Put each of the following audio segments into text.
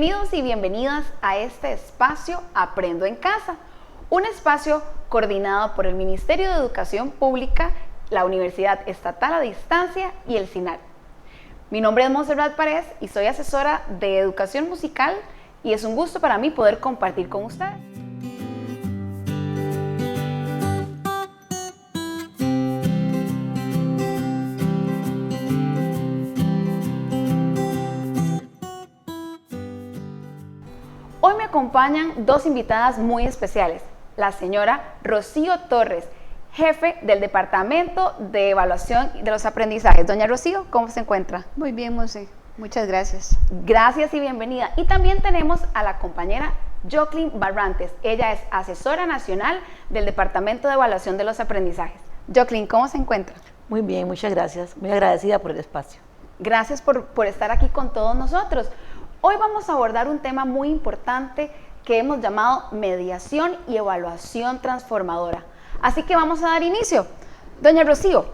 Bienvenidos y bienvenidas a este espacio Aprendo en Casa, un espacio coordinado por el Ministerio de Educación Pública, la Universidad Estatal a Distancia y el SINAR. Mi nombre es Montserrat Párez y soy asesora de Educación Musical y es un gusto para mí poder compartir con ustedes. Hoy me acompañan dos invitadas muy especiales, la señora Rocío Torres, jefe del Departamento de Evaluación de los Aprendizajes. Doña Rocío, ¿cómo se encuentra? Muy bien, Monse. Muchas gracias. Gracias y bienvenida. Y también tenemos a la compañera Joclyn Barrantes. Ella es asesora nacional del Departamento de Evaluación de los Aprendizajes. Joclyn, ¿cómo se encuentra? Muy bien, muchas gracias. Muy agradecida por el espacio. Gracias por estar aquí con todos nosotros. Hoy vamos a abordar un tema muy importante que hemos llamado mediación y evaluación transformadora. Así que vamos a dar inicio. Doña Rocío,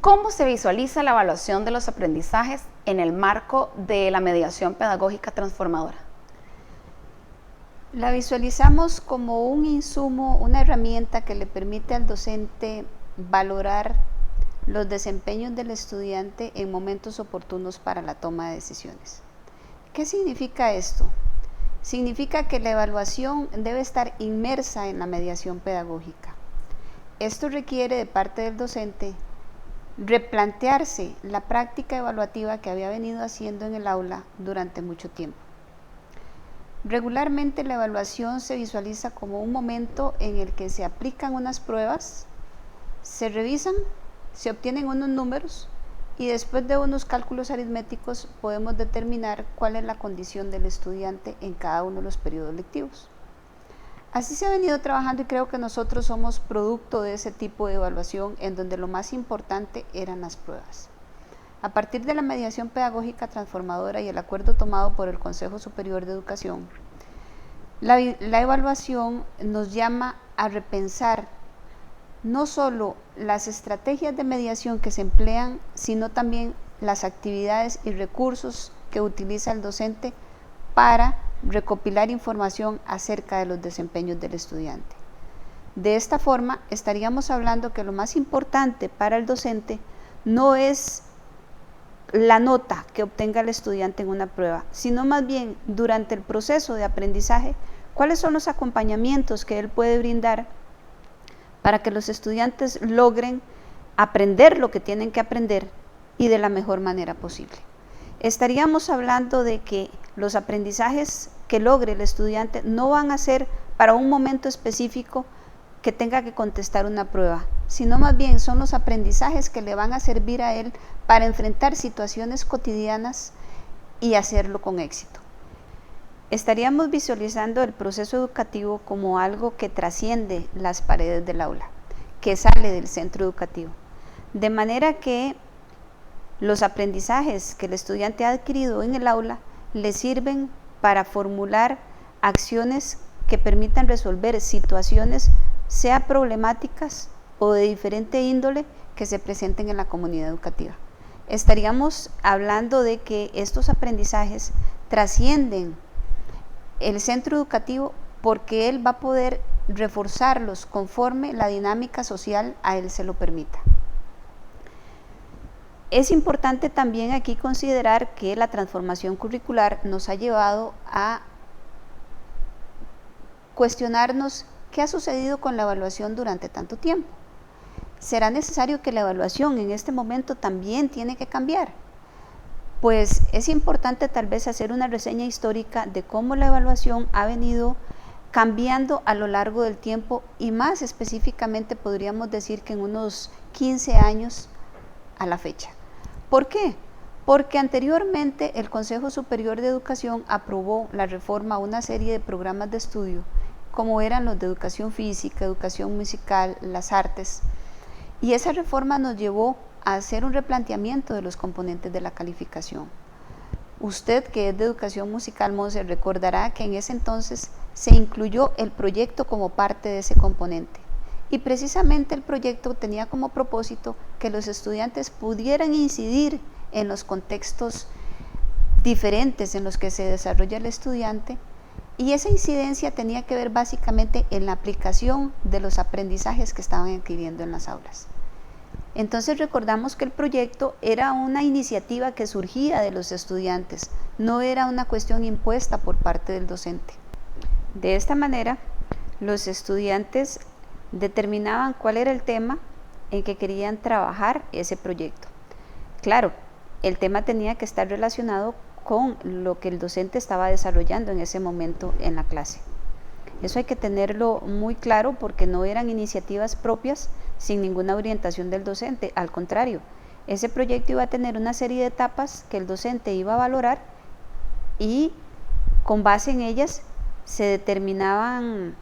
¿cómo se visualiza la evaluación de los aprendizajes en el marco de la mediación pedagógica transformadora? La visualizamos como un insumo, una herramienta que le permite al docente valorar los desempeños del estudiante en momentos oportunos para la toma de decisiones. ¿Qué significa esto? Significa que la evaluación debe estar inmersa en la mediación pedagógica. Esto requiere de parte del docente replantearse la práctica evaluativa que había venido haciendo en el aula durante mucho tiempo. Regularmente la evaluación se visualiza como un momento en el que se aplican unas pruebas, se revisan, se obtienen unos números y después de unos cálculos aritméticos podemos determinar cuál es la condición del estudiante en cada uno de los periodos lectivos. Así se ha venido trabajando y creo que nosotros somos producto de ese tipo de evaluación en donde lo más importante eran las pruebas. A partir de la mediación pedagógica transformadora y el acuerdo tomado por el Consejo Superior de Educación, la evaluación nos llama a repensar no solo las estrategias de mediación que se emplean, sino también las actividades y recursos que utiliza el docente para recopilar información acerca de los desempeños del estudiante. De esta forma, estaríamos hablando que lo más importante para el docente no es la nota que obtenga el estudiante en una prueba, sino más bien durante el proceso de aprendizaje, cuáles son los acompañamientos que él puede brindar para que los estudiantes logren aprender lo que tienen que aprender y de la mejor manera posible. Estaríamos hablando de que los aprendizajes que logre el estudiante no van a ser para un momento específico que tenga que contestar una prueba, sino más bien son los aprendizajes que le van a servir a él para enfrentar situaciones cotidianas y hacerlo con éxito. Estaríamos visualizando el proceso educativo como algo que trasciende las paredes del aula, que sale del centro educativo, de manera que los aprendizajes que el estudiante ha adquirido en el aula le sirven para formular acciones que permitan resolver situaciones, sea problemáticas o de diferente índole, que se presenten en la comunidad educativa. Estaríamos hablando de que estos aprendizajes trascienden el centro educativo porque él va a poder reforzarlos conforme la dinámica social a él se lo permita. Es importante también aquí considerar que la transformación curricular nos ha llevado a cuestionarnos qué ha sucedido con la evaluación durante tanto tiempo. ¿Será necesario que la evaluación en este momento también tiene que cambiar? Pues es importante tal vez hacer una reseña histórica de cómo la evaluación ha venido cambiando a lo largo del tiempo y más específicamente podríamos decir que en unos 15 años a la fecha. ¿Por qué? Porque anteriormente el Consejo Superior de Educación aprobó la reforma a una serie de programas de estudio como eran los de educación física, educación musical, las artes, y esa reforma nos llevó a hacer un replanteamiento de los componentes de la calificación. Usted que es de educación musical, Monse, recordará que en ese entonces se incluyó el proyecto como parte de ese componente y precisamente el proyecto tenía como propósito que los estudiantes pudieran incidir en los contextos diferentes en los que se desarrolla el estudiante, y esa incidencia tenía que ver básicamente en la aplicación de los aprendizajes que estaban adquiriendo en las aulas. Entonces recordamos que el proyecto era una iniciativa que surgía de los estudiantes, no era una cuestión impuesta por parte del docente. De esta manera, los estudiantes determinaban cuál era el tema en que querían trabajar ese proyecto. Claro, el tema tenía que estar relacionado con lo que el docente estaba desarrollando en ese momento en la clase. Eso hay que tenerlo muy claro porque no eran iniciativas propias sin ninguna orientación del docente, al contrario, ese proyecto iba a tener una serie de etapas que el docente iba a valorar y con base en ellas se determinaban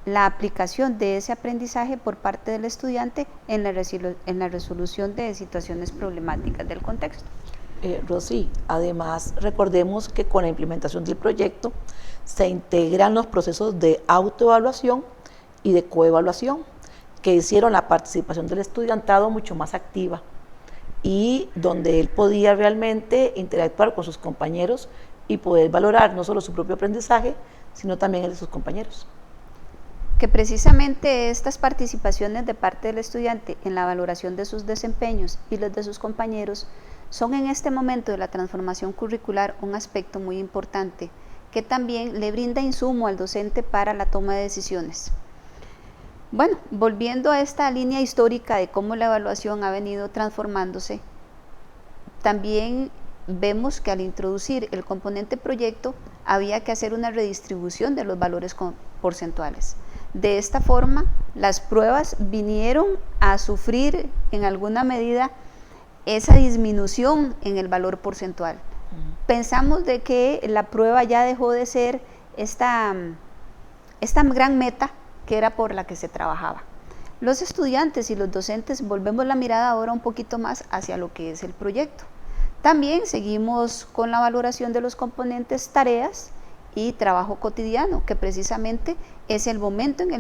la aplicación de ese aprendizaje por parte del estudiante en la resolución de situaciones problemáticas del contexto. Rosy, además recordemos que con la implementación del proyecto se integran los procesos de autoevaluación y de coevaluación que hicieron la participación del estudiantado mucho más activa y donde él podía realmente interactuar con sus compañeros y poder valorar no solo su propio aprendizaje, sino también el de sus compañeros. Que precisamente estas participaciones de parte del estudiante en la valoración de sus desempeños y los de sus compañeros son en este momento de la transformación curricular un aspecto muy importante que también le brinda insumo al docente para la toma de decisiones. Bueno, volviendo a esta línea histórica de cómo la evaluación ha venido transformándose, también vemos que al introducir el componente proyecto había que hacer una redistribución de los valores porcentuales. De esta forma, las pruebas vinieron a sufrir en alguna medida esa disminución en el valor porcentual. Pensamos de que la prueba ya dejó de ser esta gran meta que era por la que se trabajaba. Los estudiantes y los docentes volvemos la mirada ahora un poquito más hacia lo que es el proyecto. También seguimos con la valoración de los componentes tareas y trabajo cotidiano, que precisamente es el momento en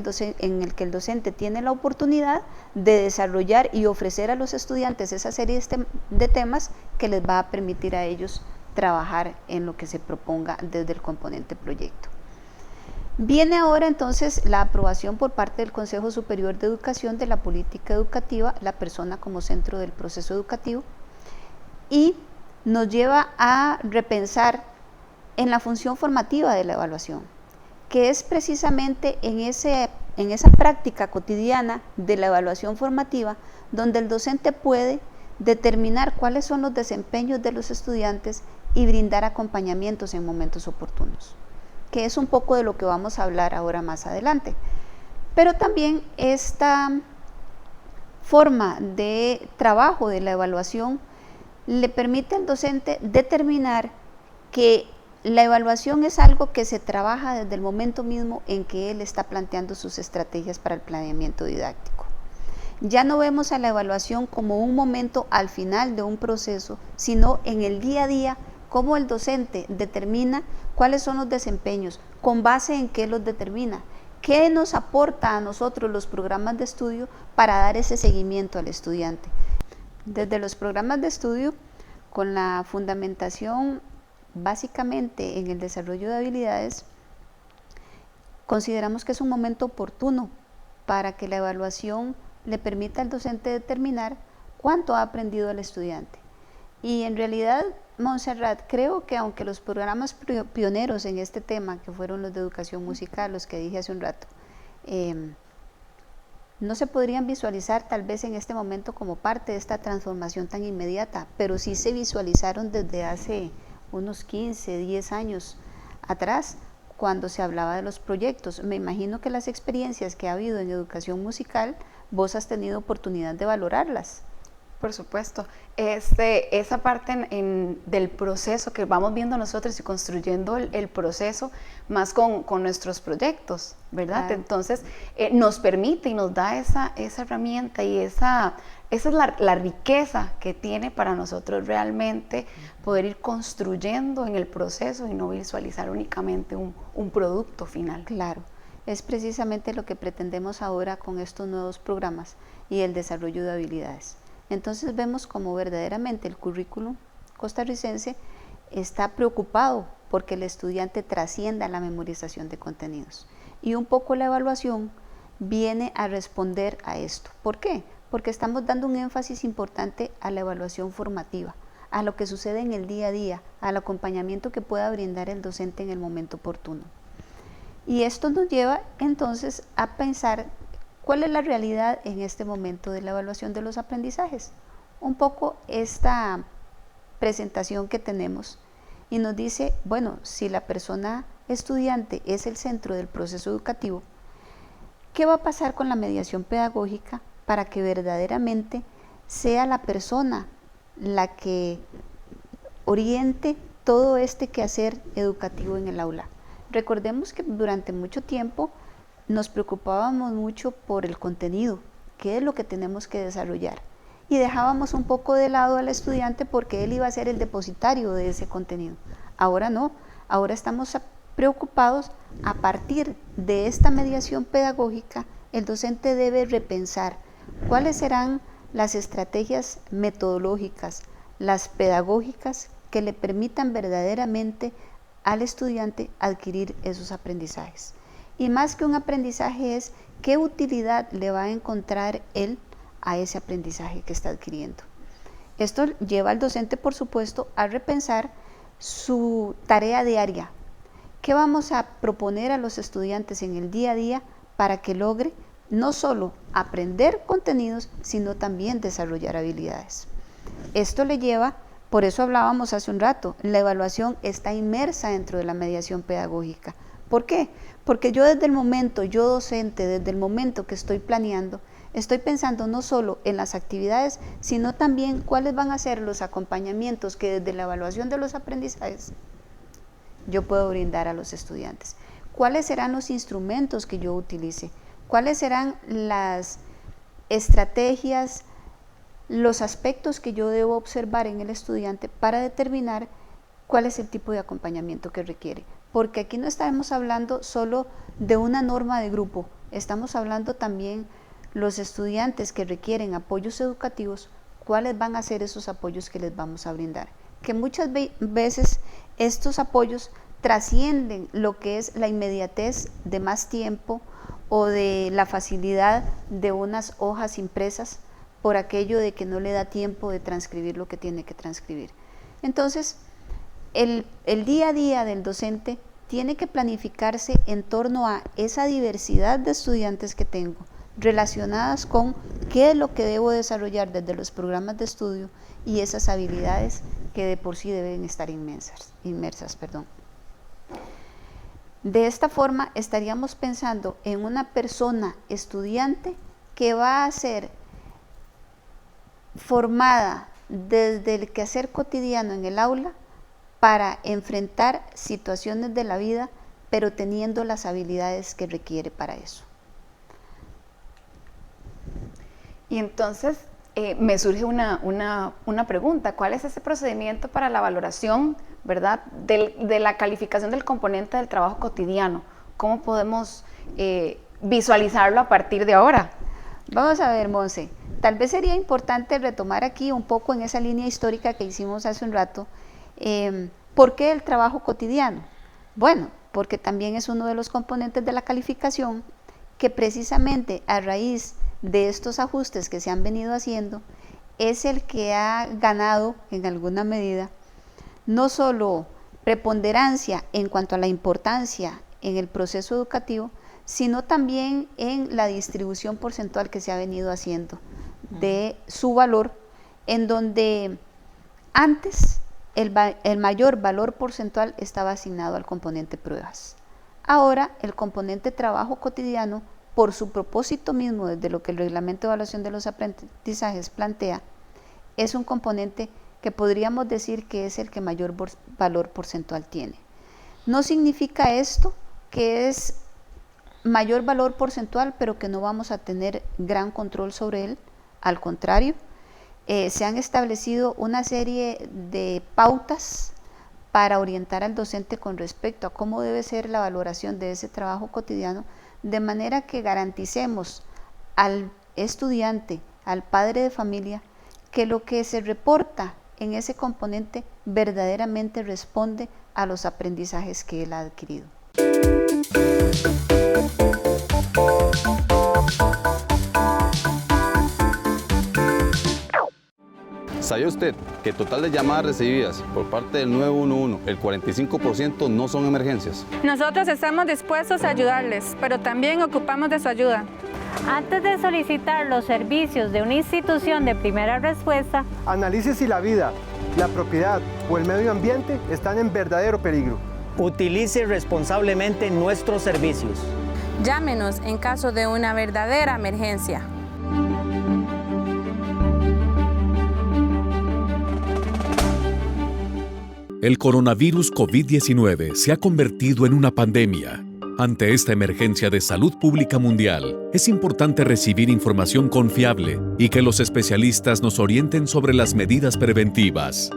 el que el docente tiene la oportunidad de desarrollar y ofrecer a los estudiantes esa serie de temas que les va a permitir a ellos trabajar en lo que se proponga desde el componente proyecto. Viene ahora entonces la aprobación por parte del Consejo Superior de Educación de la política educativa, la persona como centro del proceso educativo, y nos lleva a repensar en la función formativa de la evaluación, que es precisamente en esa práctica cotidiana de la evaluación formativa donde el docente puede determinar cuáles son los desempeños de los estudiantes y brindar acompañamientos en momentos oportunos, que es un poco de lo que vamos a hablar ahora más adelante. Pero también esta forma de trabajo de la evaluación le permite al docente determinar que la evaluación es algo que se trabaja desde el momento mismo en que él está planteando sus estrategias para el planeamiento didáctico. Ya no vemos a la evaluación como un momento al final de un proceso, sino en el día a día, cómo el docente determina cuáles son los desempeños, con base en qué los determina, qué nos aporta a nosotros los programas de estudio para dar ese seguimiento al estudiante. Desde los programas de estudio, con la fundamentación básicamente en el desarrollo de habilidades, consideramos que es un momento oportuno para que la evaluación le permita al docente determinar cuánto ha aprendido el estudiante. Y en realidad, Montserrat, creo que aunque los programas pioneros en este tema, que fueron los de educación musical, los que dije hace un rato, no se podrían visualizar tal vez en este momento como parte de esta transformación tan inmediata, pero sí se visualizaron desde hace unos 15, 10 años atrás, cuando se hablaba de los proyectos. Me imagino que las experiencias que ha habido en educación musical, vos has tenido oportunidad de valorarlas. Por supuesto, esa parte del proceso que vamos viendo nosotros y construyendo el proceso más con nuestros proyectos, ¿verdad? Claro. Entonces nos permite y nos da esa herramienta y esa es la riqueza que tiene para nosotros realmente poder ir construyendo en el proceso y no visualizar únicamente un producto final. Claro, es precisamente lo que pretendemos ahora con estos nuevos programas y el desarrollo de habilidades. Entonces vemos como verdaderamente el currículum costarricense está preocupado porque el estudiante trascienda la memorización de contenidos. Y un poco la evaluación viene a responder a esto. ¿Por qué? Porque estamos dando un énfasis importante a la evaluación formativa, a lo que sucede en el día a día, al acompañamiento que pueda brindar el docente en el momento oportuno. Y esto nos lleva entonces a pensar cuál es la realidad en este momento de la evaluación de los aprendizajes. Un poco esta presentación que tenemos y nos dice, bueno, si la persona estudiante es el centro del proceso educativo, ¿qué va a pasar con la mediación pedagógica para que verdaderamente sea la persona la que oriente todo este quehacer educativo en el aula? Recordemos que durante mucho tiempo nos preocupábamos mucho por el contenido, qué es lo que tenemos que desarrollar, y dejábamos un poco de lado al estudiante porque él iba a ser el depositario de ese contenido. Ahora no, ahora estamos preocupados. A partir de esta mediación pedagógica, el docente debe repensar cuáles serán las estrategias metodológicas, las pedagógicas que le permitan verdaderamente al estudiante adquirir esos aprendizajes. Y más que un aprendizaje es qué utilidad le va a encontrar él a ese aprendizaje que está adquiriendo. Esto lleva al docente, por supuesto, a repensar su tarea diaria. ¿Qué vamos a proponer a los estudiantes en el día a día para que logre no solo aprender contenidos, sino también desarrollar habilidades? Esto le lleva, por eso hablábamos hace un rato, la evaluación está inmersa dentro de la mediación pedagógica. ¿Por qué? Porque yo docente, desde el momento que estoy planeando, estoy pensando no solo en las actividades, sino también cuáles van a ser los acompañamientos que desde la evaluación de los aprendizajes yo puedo brindar a los estudiantes. ¿Cuáles serán los instrumentos que yo utilice? ¿Cuáles serán las estrategias, los aspectos que yo debo observar en el estudiante para determinar cuál es el tipo de acompañamiento que requiere? Porque aquí no estamos hablando solo de una norma de grupo, estamos hablando también los estudiantes que requieren apoyos educativos, cuáles van a ser esos apoyos que les vamos a brindar. Que muchas veces estos apoyos trascienden lo que es la inmediatez de más tiempo o de la facilidad de unas hojas impresas por aquello de que no le da tiempo de transcribir lo que tiene que transcribir. Entonces, el día a día del docente tiene que planificarse en torno a esa diversidad de estudiantes que tengo, relacionadas con qué es lo que debo desarrollar desde los programas de estudio y esas habilidades que de por sí deben estar inmersas. De esta forma estaríamos pensando en una persona estudiante que va a ser formada desde el quehacer cotidiano en el aula para enfrentar situaciones de la vida, pero teniendo las habilidades que requiere para eso. Y entonces me surge una pregunta. ¿Cuál es ese procedimiento para la valoración, verdad, de la calificación del componente del trabajo cotidiano? ¿Cómo podemos visualizarlo a partir de ahora? Vamos a ver, Monse, tal vez sería importante retomar aquí un poco en esa línea histórica que hicimos hace un rato. ¿Por qué el trabajo cotidiano? Bueno, porque también es uno de los componentes de la calificación que precisamente a raíz de estos ajustes que se han venido haciendo es el que ha ganado en alguna medida no solo preponderancia en cuanto a la importancia en el proceso educativo, sino también en la distribución porcentual que se ha venido haciendo de su valor, en donde antes el mayor valor porcentual estaba asignado al componente pruebas. Ahora el componente trabajo cotidiano, por su propósito mismo, desde lo que el Reglamento de Evaluación de los Aprendizajes plantea, es un componente que podríamos decir que es el que mayor valor porcentual tiene. No significa esto que es mayor valor porcentual, pero que no vamos a tener gran control sobre él. Al contrario, se han establecido una serie de pautas para orientar al docente con respecto a cómo debe ser la valoración de ese trabajo cotidiano, de manera que garanticemos al estudiante, al padre de familia, que lo que se reporta en ese componente verdaderamente responde a los aprendizajes que él ha adquirido. ¿Sabía usted que el total de llamadas recibidas por parte del 911, el 45% no son emergencias? Nosotros estamos dispuestos a ayudarles, pero también ocupamos de su ayuda. Antes de solicitar los servicios de una institución de primera respuesta, analice si la vida, la propiedad o el medio ambiente están en verdadero peligro. Utilice responsablemente nuestros servicios. Llámenos en caso de una verdadera emergencia. El coronavirus COVID-19 se ha convertido en una pandemia. Ante esta emergencia de salud pública mundial, es importante recibir información confiable y que los especialistas nos orienten sobre las medidas preventivas.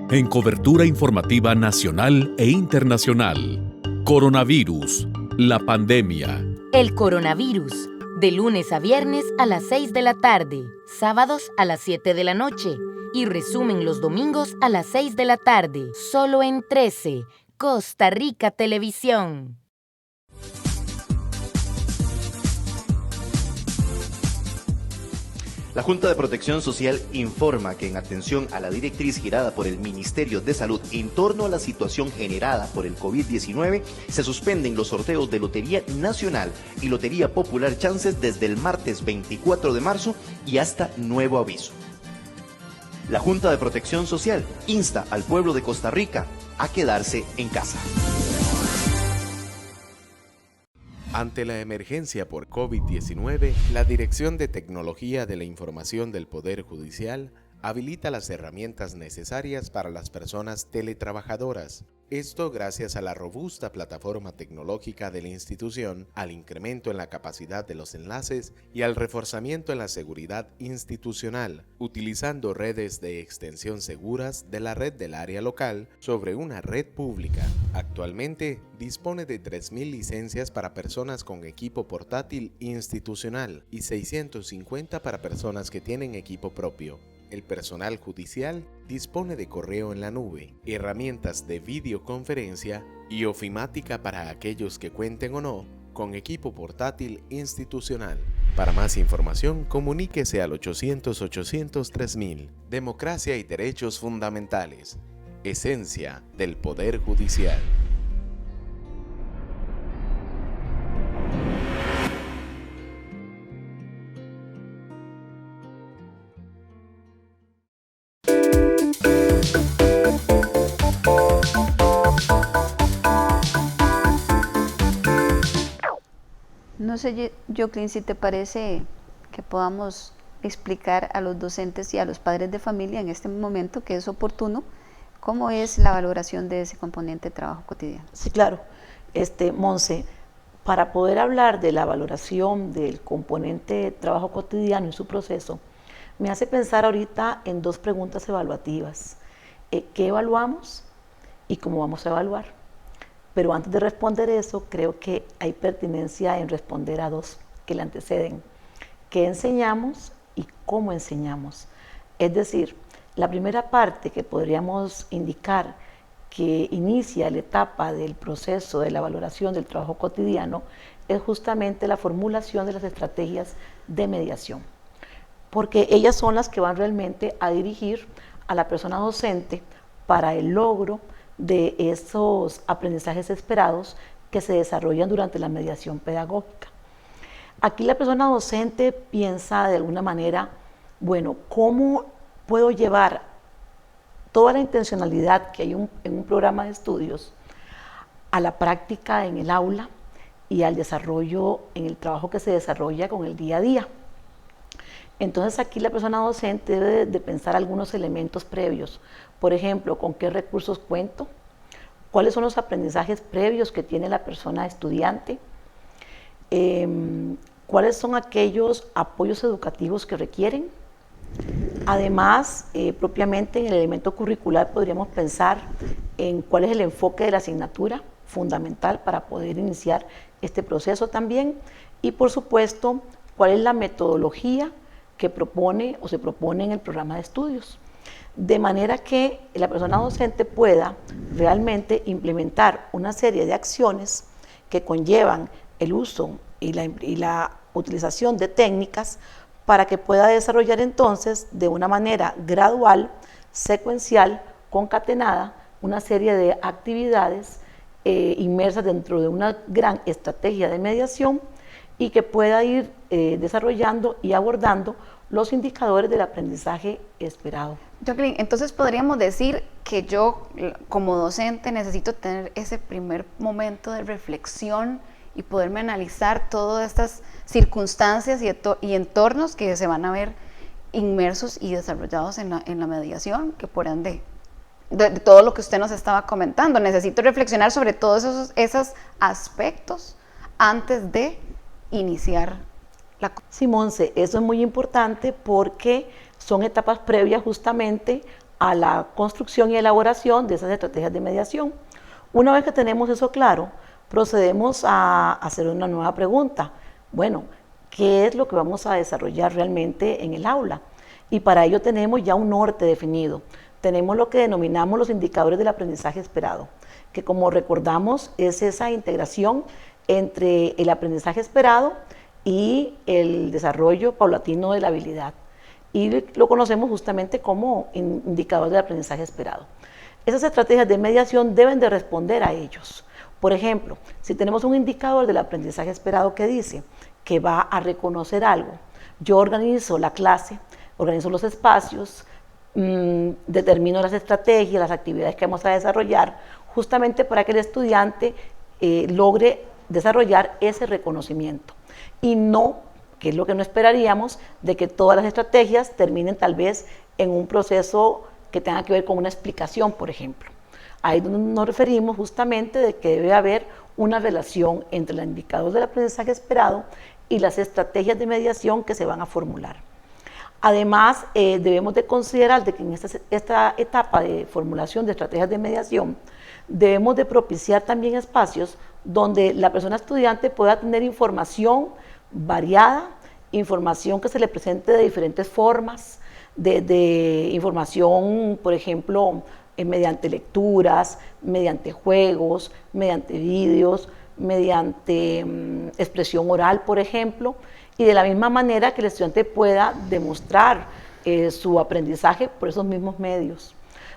En cobertura informativa nacional e internacional. Coronavirus, la pandemia. El coronavirus, de lunes a viernes a las 6 de la tarde, sábados a las 7 de la noche y resumen los domingos a las 6 de la tarde, solo en 13, Costa Rica Televisión. La Junta de Protección Social informa que en atención a la directriz girada por el Ministerio de Salud en torno a la situación generada por el COVID-19, se suspenden los sorteos de Lotería Nacional y Lotería Popular Chances desde el martes 24 de marzo y hasta nuevo aviso. La Junta de Protección Social insta al pueblo de Costa Rica a quedarse en casa. Ante la emergencia por COVID-19, la Dirección de Tecnología de la Información del Poder Judicial habilita las herramientas necesarias para las personas teletrabajadoras. Esto gracias a la robusta plataforma tecnológica de la institución, al incremento en la capacidad de los enlaces y al reforzamiento en la seguridad institucional, utilizando redes de extensión seguras de la red del área local sobre una red pública. Actualmente dispone de 3.000 licencias para personas con equipo portátil institucional y 650 para personas que tienen equipo propio. El personal judicial dispone de correo en la nube, herramientas de videoconferencia y ofimática para aquellos que cuenten o no con equipo portátil institucional. Para más información, comuníquese al 800-800-3000. Democracia y derechos fundamentales. Esencia del Poder Judicial. No sé, Joclyn, si te parece que podamos explicar a los docentes y a los padres de familia en este momento que es oportuno, cómo es la valoración de ese componente de trabajo cotidiano. Sí, claro. Monse, para poder hablar de la valoración del componente de trabajo cotidiano y su proceso, me hace pensar ahorita en dos preguntas evaluativas. ¿Qué evaluamos y cómo vamos a evaluar? Pero antes de responder eso, creo que hay pertinencia en responder a dos que le anteceden. ¿Qué enseñamos y cómo enseñamos? Es decir, la primera parte que podríamos indicar que inicia la etapa del proceso de la valoración del trabajo cotidiano es justamente la formulación de las estrategias de mediación, porque ellas son las que van realmente a dirigir a la persona docente para el logro de esos aprendizajes esperados que se desarrollan durante la mediación pedagógica. Aquí la persona docente piensa de alguna manera, bueno, ¿cómo puedo llevar toda la intencionalidad que hay en un programa de estudios a la práctica en el aula y al desarrollo en el trabajo que se desarrolla con el día a día? Entonces aquí la persona docente debe de pensar algunos elementos previos. Por ejemplo, ¿con qué recursos cuento? ¿Cuáles son los aprendizajes previos que tiene la persona estudiante? ¿Cuáles son aquellos apoyos educativos que requieren? Además, propiamente en el elemento curricular podríamos pensar en cuál es el enfoque de la asignatura fundamental para poder iniciar este proceso también y, por supuesto, cuál es la metodología que propone o se propone en el programa de estudios. de manera que la persona docente pueda realmente implementar una serie de acciones que conllevan el uso y la utilización de técnicas para que pueda desarrollar entonces de una manera gradual, secuencial, concatenada, una serie de actividades inmersas dentro de una gran estrategia de mediación y que pueda ir desarrollando y abordando los indicadores del aprendizaje esperado. Jacqueline, entonces podríamos decir que yo como docente necesito tener ese primer momento de reflexión y poderme analizar todas estas circunstancias y entornos que se van a ver inmersos y desarrollados en la mediación, que por ende, de todo lo que usted nos estaba comentando, necesito reflexionar sobre todos esos aspectos antes de iniciar la... Sí, Monse, eso es muy importante porque son etapas previas justamente a la construcción y elaboración de esas estrategias de mediación. Una vez que tenemos eso claro, procedemos a hacer una nueva pregunta. Bueno, ¿qué es lo que vamos a desarrollar realmente en el aula? Y para ello tenemos ya un norte definido. Tenemos lo que denominamos los indicadores del aprendizaje esperado, que como recordamos es esa integración entre el aprendizaje esperado y el desarrollo paulatino de la habilidad. Y lo conocemos justamente como indicador del aprendizaje esperado. Esas estrategias de mediación deben de responder a ellos. Por ejemplo, si tenemos un indicador del aprendizaje esperado que dice que va a reconocer algo, yo organizo la clase, organizo los espacios, determino las estrategias, las actividades que vamos a desarrollar, justamente para que el estudiante logre desarrollar ese reconocimiento. Y no, que es lo que no esperaríamos, de que todas las estrategias terminen tal vez en un proceso que tenga que ver con una explicación, por ejemplo. Ahí donde nos referimos justamente de que debe haber una relación entre el indicador del aprendizaje esperado y las estrategias de mediación que se van a formular. Además, debemos de considerar de que en esta etapa de formulación de estrategias de mediación debemos de propiciar también espacios donde la persona estudiante pueda tener información variada, información que se le presente de diferentes formas, de información, por ejemplo, mediante lecturas, mediante juegos, mediante vídeos, mediante expresión oral, por ejemplo, y de la misma manera que el estudiante pueda demostrar su aprendizaje por esos mismos medios.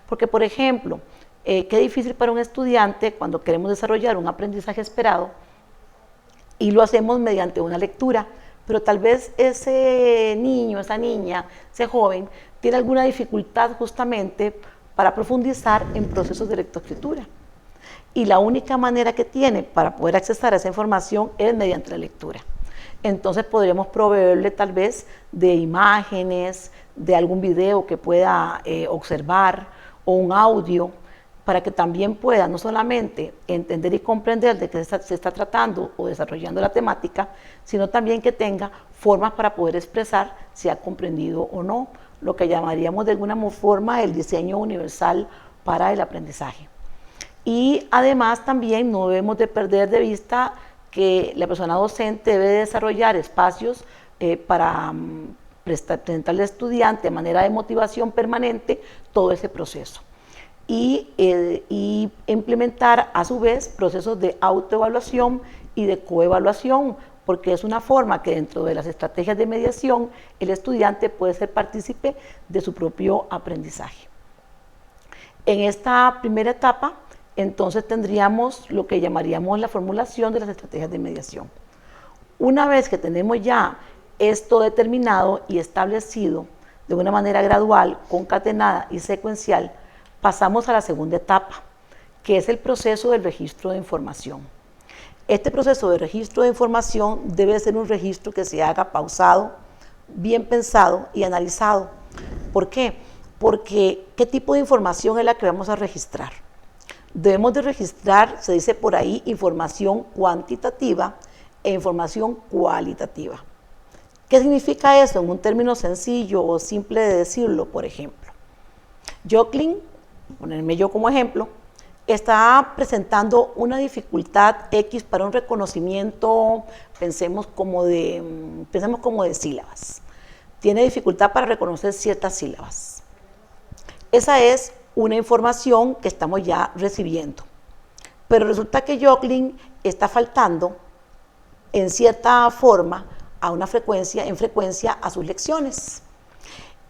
Porque, por ejemplo, qué difícil para un estudiante cuando queremos desarrollar un aprendizaje esperado y lo hacemos mediante una lectura, pero tal vez ese niño, esa niña, ese joven tiene alguna dificultad justamente para profundizar en procesos de lectoescritura. Y la única manera que tiene para poder accesar a esa información es mediante la lectura. Entonces podríamos proveerle tal vez de imágenes, de algún video que pueda observar o un audio para que también pueda no solamente entender y comprender de qué se está tratando o desarrollando la temática, sino también que tenga formas para poder expresar si ha comprendido o no, lo que llamaríamos de alguna forma el diseño universal para el aprendizaje. Y además también no debemos de perder de vista que la persona docente debe desarrollar espacios para presentarle al estudiante de manera de motivación permanente todo ese proceso. Y implementar a su vez procesos de autoevaluación y de coevaluación, porque es una forma que dentro de las estrategias de mediación el estudiante puede ser partícipe de su propio aprendizaje. En esta primera etapa, entonces tendríamos lo que llamaríamos la formulación de las estrategias de mediación. Una vez que tenemos ya esto determinado y establecido de una manera gradual, concatenada y secuencial, pasamos a la segunda etapa, que es el proceso del registro de información. Este proceso de registro de información debe ser un registro que se haga pausado, bien pensado y analizado. ¿Por qué? Porque ¿qué tipo de información es la que vamos a registrar? Debemos de registrar, se dice por ahí, información cuantitativa e información cualitativa. ¿Qué significa eso en un término sencillo o simple de decirlo? Por ejemplo, Jacqueline, ponerme yo como ejemplo, está presentando una dificultad X para un reconocimiento, pensemos como de sílabas. Tiene dificultad para reconocer ciertas sílabas. Esa es una información que estamos ya recibiendo. Pero resulta que Joclyn está faltando en cierta forma en frecuencia a sus lecciones.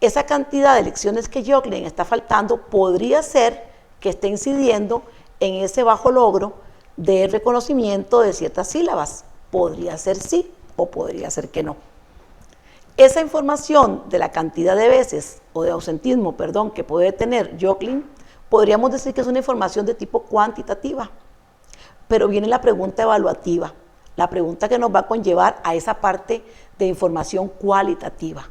Esa cantidad de lecciones que Joclyn está faltando podría ser que esté incidiendo en ese bajo logro de reconocimiento de ciertas sílabas. Podría ser sí o podría ser que no. Esa información de la cantidad de veces o de ausentismo, que puede tener Joclyn, podríamos decir que es una información de tipo cuantitativa. Pero viene la pregunta evaluativa, la pregunta que nos va a conllevar a esa parte de información cualitativa.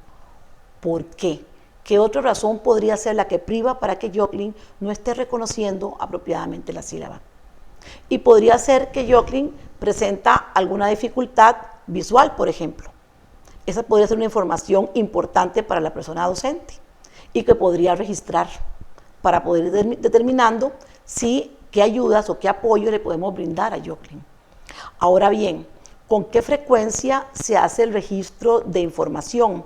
¿Por qué? ¿Qué otra razón podría ser la que priva para que Joclyn no esté reconociendo apropiadamente la sílaba? Y podría ser que Joclyn presenta alguna dificultad visual, por ejemplo. Esa podría ser una información importante para la persona docente y que podría registrar para poder ir determinando qué ayudas o qué apoyo le podemos brindar a Joclyn. Ahora bien, ¿con qué frecuencia se hace el registro de información?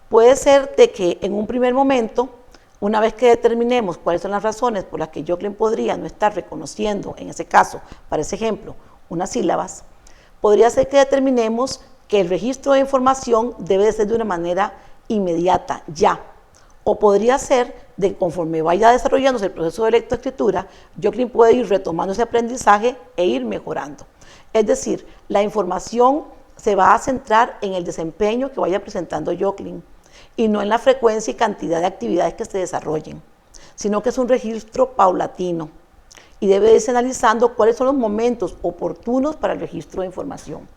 Puede ser de que en un primer momento, una vez que determinemos cuáles son las razones por las que Joclyn podría no estar reconociendo, en ese caso, para ese ejemplo, unas sílabas, podría ser que determinemos que el registro de información debe ser de una manera inmediata, ya. O podría ser de que conforme vaya desarrollándose el proceso de lectoescritura, Joclyn puede ir retomando ese aprendizaje e ir mejorando. Es decir, la información se va a centrar en el desempeño que vaya presentando Joclyn y no en la frecuencia y cantidad de actividades que se desarrollen, sino que es un registro paulatino y debe irse analizando cuáles son los momentos oportunos para el registro de información.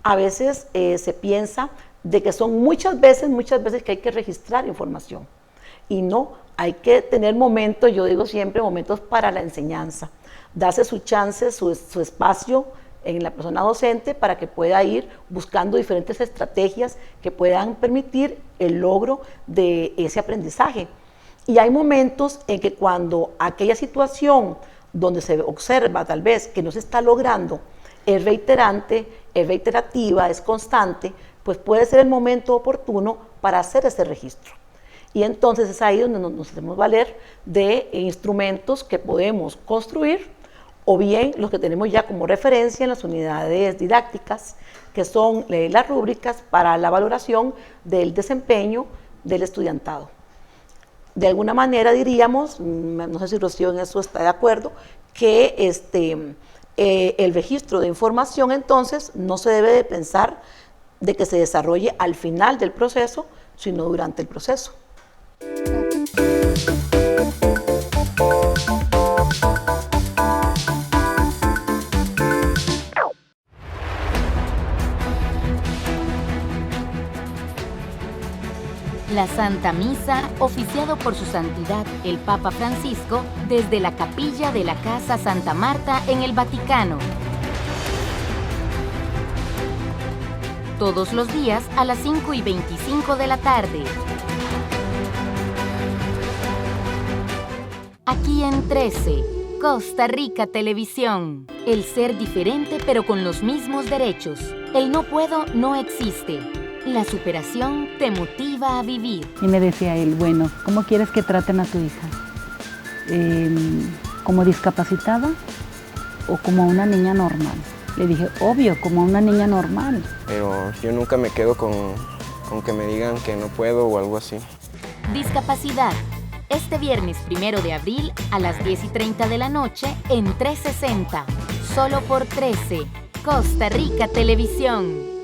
A veces se piensa de que son muchas veces que hay que registrar información y no, hay que tener momentos, yo digo siempre, momentos para la enseñanza, darse su chance, su espacio en la persona docente para que pueda ir buscando diferentes estrategias que puedan permitir el logro de ese aprendizaje. Y hay momentos en que cuando aquella situación donde se observa tal vez que no se está logrando es reiterante, es reiterativa, es constante, pues puede ser el momento oportuno para hacer ese registro. Y entonces es ahí donde nos hacemos valer de instrumentos que podemos construir o bien los que tenemos ya como referencia en las unidades didácticas, que son las rúbricas para la valoración del desempeño del estudiantado. De alguna manera diríamos, no sé si Rocío en eso está de acuerdo, que el registro de información entonces no se debe de pensar de que se desarrolle al final del proceso, sino durante el proceso. La Santa Misa, oficiado por su santidad el Papa Francisco, desde la capilla de la Casa Santa Marta en el Vaticano. Todos los días a las 5:25 de la tarde. Aquí en 13, Costa Rica Televisión. El ser diferente pero con los mismos derechos. El no puedo no existe. La superación te motiva a vivir. Y me decía él, bueno, ¿cómo quieres que traten a tu hija? ¿Como discapacitada o como una niña normal? Le dije, obvio, como una niña normal. Pero yo nunca me quedo con que me digan que no puedo o algo así. Discapacidad. Este viernes 1 de abril a las 10:30 de la noche en 360. Solo por 13. Costa Rica Televisión.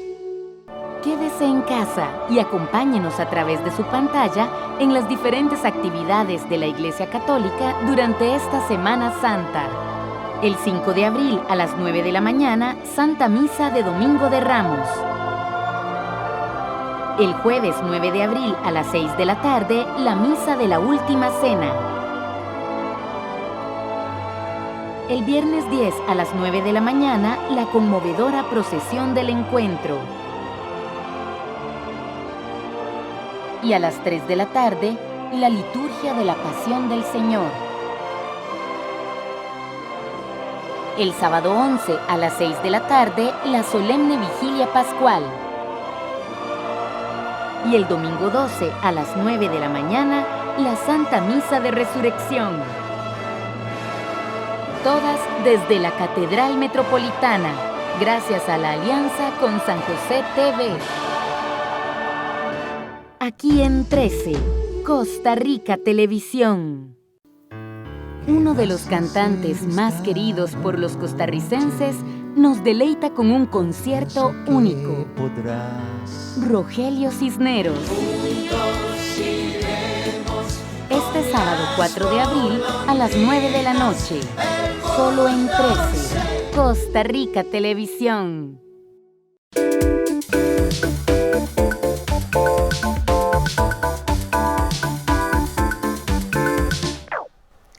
Quédese en casa y acompáñenos a través de su pantalla en las diferentes actividades de la Iglesia Católica durante esta Semana Santa. El 5 de abril a las 9 de la mañana, Santa Misa de Domingo de Ramos. El jueves 9 de abril a las 6 de la tarde, la Misa de la Última Cena. El viernes 10 a las 9 de la mañana, la conmovedora procesión del encuentro. Y a las 3 de la tarde, la liturgia de la Pasión del Señor. El sábado 11 a las 6 de la tarde, la solemne vigilia pascual. Y el domingo 12 a las 9 de la mañana, la Santa Misa de Resurrección. Todas desde la Catedral Metropolitana, gracias a la alianza con San José TV. Aquí en 13, Costa Rica Televisión. Uno de los cantantes más queridos por los costarricenses nos deleita con un concierto único. Rogelio Cisneros. Este sábado 4 de abril a las 9 de la noche. Solo en 13, Costa Rica Televisión.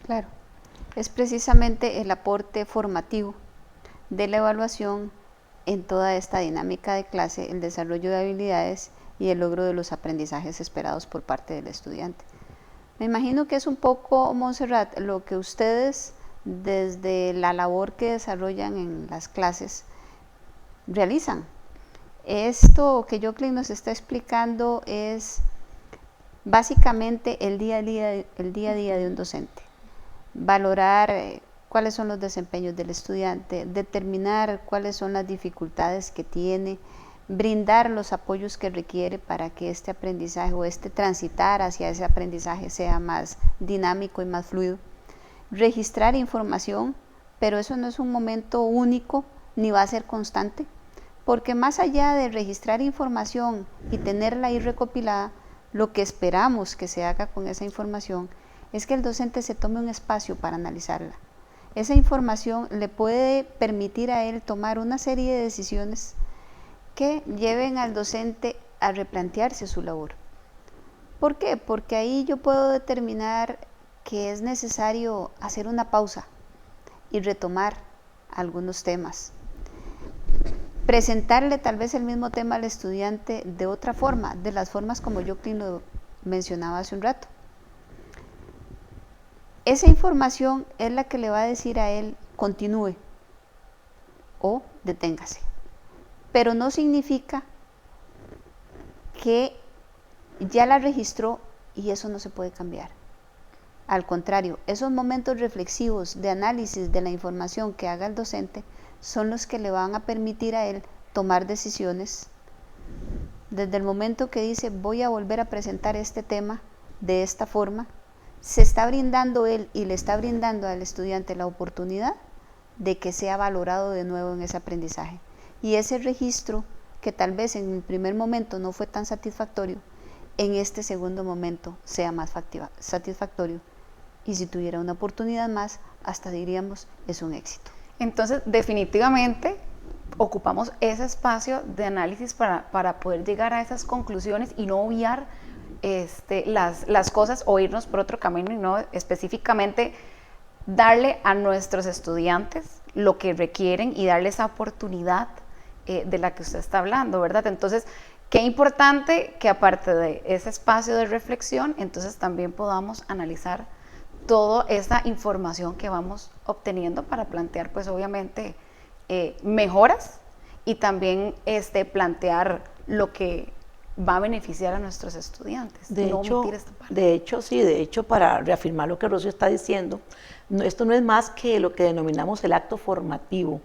Claro, es precisamente el aporte formativo de la evaluación en toda esta dinámica de clase, el desarrollo de habilidades y el logro de los aprendizajes esperados por parte del estudiante. Me imagino que es un poco, Montserrat, lo que ustedes desde la labor que desarrollan en las clases realizan. Esto que Joclyn nos está explicando es básicamente el día a día de un docente. Valorar cuáles son los desempeños del estudiante, determinar cuáles son las dificultades que tiene, brindar los apoyos que requiere para que este aprendizaje o este transitar hacia ese aprendizaje sea más dinámico y más fluido. Registrar información, pero eso no es un momento único ni va a ser constante, porque más allá de registrar información y tenerla ahí recopilada, lo que esperamos que se haga con esa información es que el docente se tome un espacio para analizarla. Esa información le puede permitir a él tomar una serie de decisiones que lleven al docente a replantearse su labor. ¿Por qué? Porque ahí yo puedo determinar que es necesario hacer una pausa y retomar algunos temas. Presentarle tal vez el mismo tema al estudiante de otra forma, de las formas como Joclyn lo mencionaba hace un rato. Esa información es la que le va a decir a él continúe o deténgase, pero no significa que ya la registró y eso no se puede cambiar. Al contrario, esos momentos reflexivos de análisis de la información que haga el docente son los que le van a permitir a él tomar decisiones. Desde el momento que dice voy a volver a presentar este tema de esta forma, se está brindando él y le está brindando al estudiante la oportunidad de que sea valorado de nuevo en ese aprendizaje. Y ese registro, que tal vez en el primer momento no fue tan satisfactorio, en este segundo momento sea más satisfactorio. Y si tuviera una oportunidad más, hasta diríamos, es un éxito. Entonces, definitivamente, ocupamos ese espacio de análisis para poder llegar a esas conclusiones y no obviar las cosas o irnos por otro camino y no específicamente darle a nuestros estudiantes lo que requieren y darle esa oportunidad de la que usted está hablando, ¿verdad? Entonces, qué importante que aparte de ese espacio de reflexión, entonces también podamos analizar toda esa información que vamos obteniendo para plantear, pues obviamente, mejoras y también plantear lo que va a beneficiar a nuestros estudiantes. De hecho, para reafirmar lo que Rocío está diciendo, esto no es más que lo que denominamos el acto formativo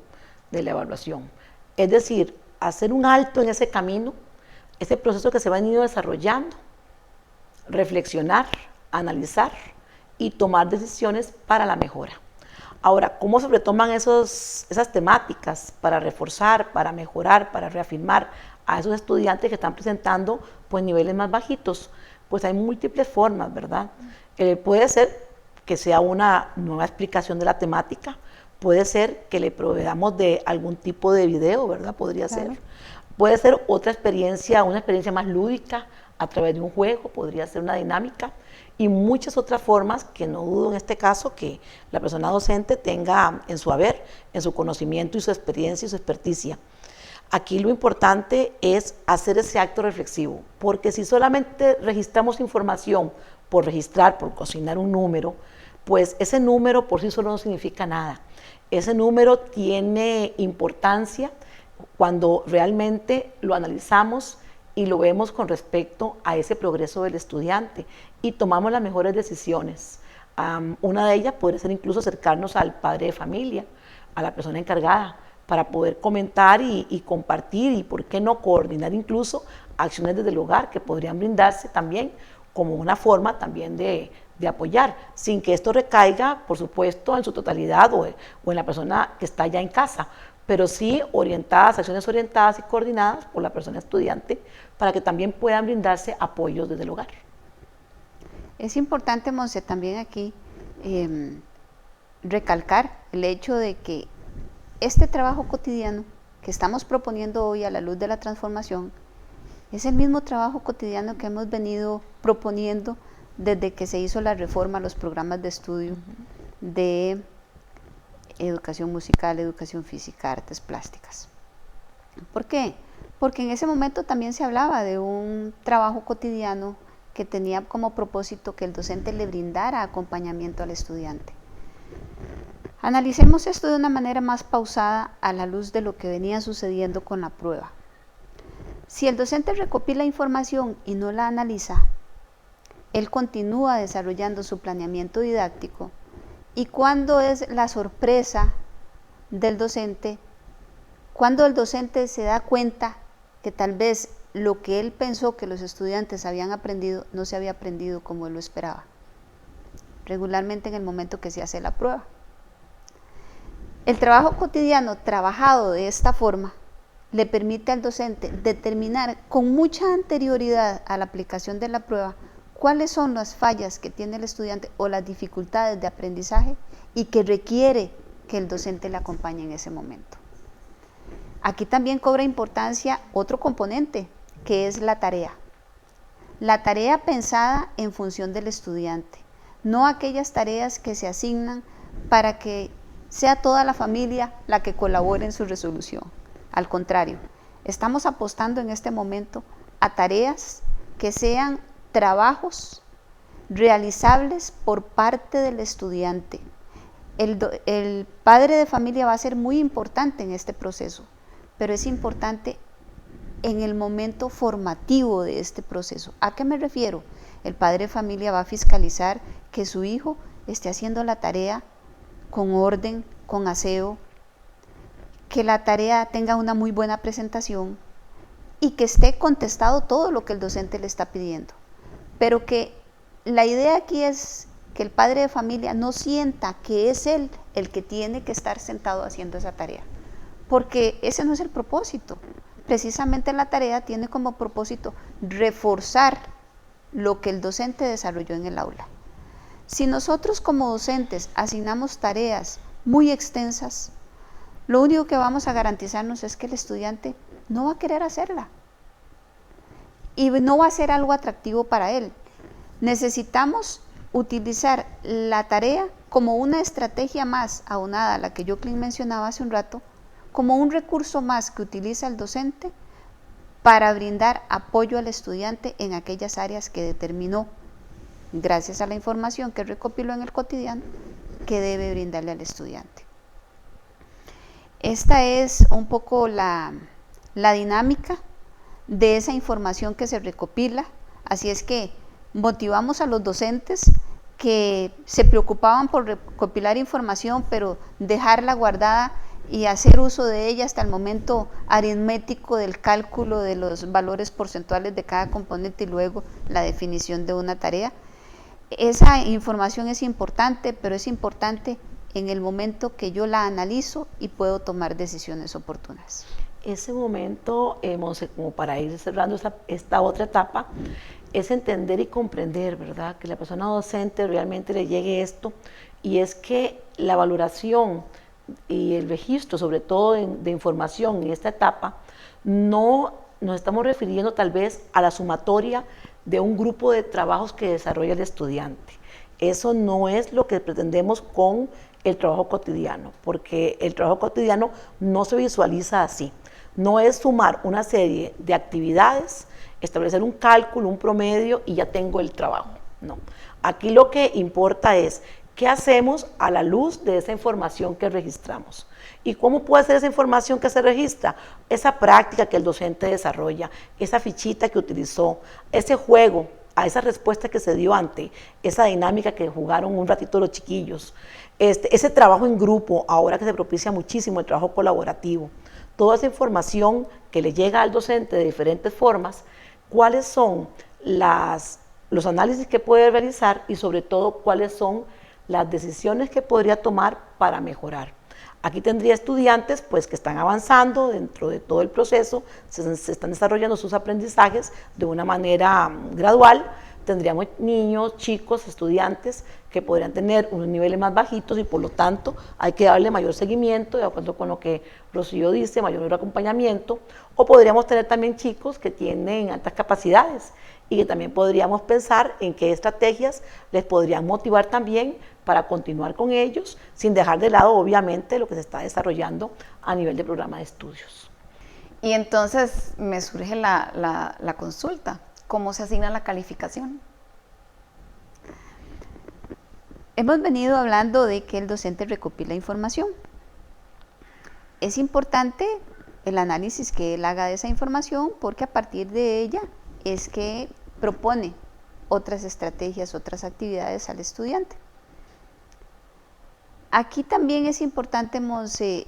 de la evaluación. Es decir, hacer un alto en ese camino, ese proceso que se va ido desarrollando, reflexionar, analizar y tomar decisiones para la mejora. Ahora, ¿cómo se retoman esas temáticas para reforzar, para mejorar, para reafirmar a esos estudiantes que están presentando pues niveles más bajitos? Pues hay múltiples formas, ¿verdad? Puede ser que sea una nueva explicación de la temática, puede ser que le proveamos de algún tipo de video, ¿verdad? Podría ser. Puede ser otra experiencia, una experiencia más lúdica a través de un juego, podría ser una dinámica y muchas otras formas que no dudo en este caso que la persona docente tenga en su haber, en su conocimiento y su experiencia y su experticia. Aquí lo importante es hacer ese acto reflexivo, porque si solamente registramos información por registrar, por cocinar un número, pues ese número por sí solo no significa nada. Ese número tiene importancia cuando realmente lo analizamos y lo vemos con respecto a ese progreso del estudiante y tomamos las mejores decisiones. Una de ellas puede ser incluso acercarnos al padre de familia, a la persona encargada, para poder comentar y compartir y, por qué no, coordinar incluso acciones desde el hogar que podrían brindarse también como una forma también de apoyar, sin que esto recaiga, por supuesto, en su totalidad o en la persona que está ya en casa, pero sí acciones orientadas y coordinadas por la persona estudiante para que también puedan brindarse apoyos desde el hogar. Es importante, Monse, también aquí recalcar el hecho de que este trabajo cotidiano que estamos proponiendo hoy a la luz de la transformación es el mismo trabajo cotidiano que hemos venido proponiendo desde que se hizo la reforma a los programas de estudio de educación musical, educación física, artes plásticas. ¿Por qué? Porque en ese momento también se hablaba de un trabajo cotidiano que tenía como propósito que el docente le brindara acompañamiento al estudiante. Analicemos esto de una manera más pausada a la luz de lo que venía sucediendo con la prueba. Si el docente recopila información y no la analiza, él continúa desarrollando su planeamiento didáctico. ¿Y cuándo es la sorpresa del docente? Cuando el docente se da cuenta que tal vez lo que él pensó que los estudiantes habían aprendido no se había aprendido como él lo esperaba. Regularmente en el momento que se hace la prueba. El trabajo cotidiano trabajado de esta forma le permite al docente determinar con mucha anterioridad a la aplicación de la prueba cuáles son las fallas que tiene el estudiante o las dificultades de aprendizaje y que requiere que el docente le acompañe en ese momento. Aquí también cobra importancia otro componente, que es la tarea. La tarea pensada en función del estudiante, no aquellas tareas que se asignan para que sea toda la familia la que colabore en su resolución. Al contrario, estamos apostando en este momento a tareas que sean trabajos realizables por parte del estudiante. El padre de familia va a ser muy importante en este proceso, pero es importante en el momento formativo de este proceso. ¿A qué me refiero? El padre de familia va a fiscalizar que su hijo esté haciendo la tarea con orden, con aseo, que la tarea tenga una muy buena presentación y que esté contestado todo lo que el docente le está pidiendo. Pero que la idea aquí es que el padre de familia no sienta que es él el que tiene que estar sentado haciendo esa tarea, porque ese no es el propósito. Precisamente la tarea tiene como propósito reforzar lo que el docente desarrolló en el aula. Si nosotros como docentes asignamos tareas muy extensas, lo único que vamos a garantizarnos es que el estudiante no va a querer hacerla y no va a ser algo atractivo para él. Necesitamos utilizar la tarea como una estrategia más aunada a la que Joclyn mencionaba hace un rato, como un recurso más que utiliza el docente para brindar apoyo al estudiante en aquellas áreas que determinó, gracias a la información que recopiló en el cotidiano, que debe brindarle al estudiante. Esta es un poco la dinámica de esa información que se recopila, así es que motivamos a los docentes que se preocupaban por recopilar información, pero dejarla guardada y hacer uso de ella hasta el momento aritmético del cálculo de los valores porcentuales de cada componente y luego la definición de una tarea. Esa información es importante, pero es importante en el momento que yo la analizo y puedo tomar decisiones oportunas. Ese momento, Monse, como para ir cerrando esta otra etapa, es entender y comprender, ¿verdad? Que la persona docente realmente le llegue esto, y es que la valoración y el registro, sobre todo de información en esta etapa, no nos estamos refiriendo tal vez a la sumatoria de un grupo de trabajos que desarrolla el estudiante. Eso no es lo que pretendemos con el trabajo cotidiano, porque el trabajo cotidiano no se visualiza así. No es sumar una serie de actividades, establecer un cálculo, un promedio y ya tengo el trabajo. No. Aquí lo que importa es ¿Qué hacemos a la luz de esa información que registramos? ¿Y cómo puede ser esa información que se registra? Esa práctica que el docente desarrolla, esa fichita que utilizó, ese juego, a esa respuesta que se dio ante esa dinámica que jugaron un ratito los chiquillos, ese trabajo en grupo, ahora que se propicia muchísimo el trabajo colaborativo, toda esa información que le llega al docente de diferentes formas, cuáles son los análisis que puede realizar y sobre todo cuáles son las decisiones que podría tomar para mejorar. Aquí tendría estudiantes pues, que están avanzando dentro de todo el proceso, se están desarrollando sus aprendizajes de una manera gradual. Tendríamos niños, chicos, estudiantes que podrían tener unos niveles más bajitos y por lo tanto hay que darle mayor seguimiento, de acuerdo con lo que Rocío dice, mayor acompañamiento. O podríamos tener también chicos que tienen altas capacidades y que también podríamos pensar en qué estrategias les podrían motivar también para continuar con ellos, sin dejar de lado obviamente lo que se está desarrollando a nivel de programa de estudios. Y entonces me surge la consulta, ¿cómo se asigna la calificación? Hemos venido hablando de que el docente recopila información. Es importante el análisis que él haga de esa información porque a partir de ella es que propone otras estrategias, otras actividades al estudiante. Aquí también es importante, Monse,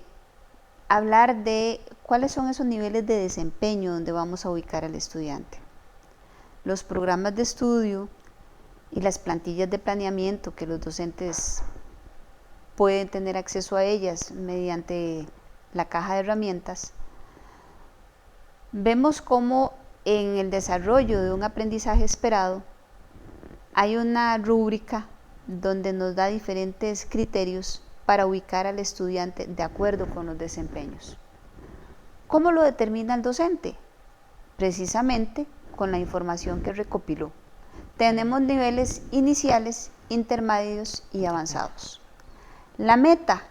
hablar de cuáles son esos niveles de desempeño donde vamos a ubicar al estudiante. Los programas de estudio y las plantillas de planeamiento que los docentes pueden tener acceso a ellas mediante la caja de herramientas, vemos cómo en el desarrollo de un aprendizaje esperado hay una rúbrica donde nos da diferentes criterios para ubicar al estudiante de acuerdo con los desempeños. ¿Cómo lo determina el docente? Precisamente con la información que recopiló. Tenemos niveles iniciales, intermedios y avanzados. La meta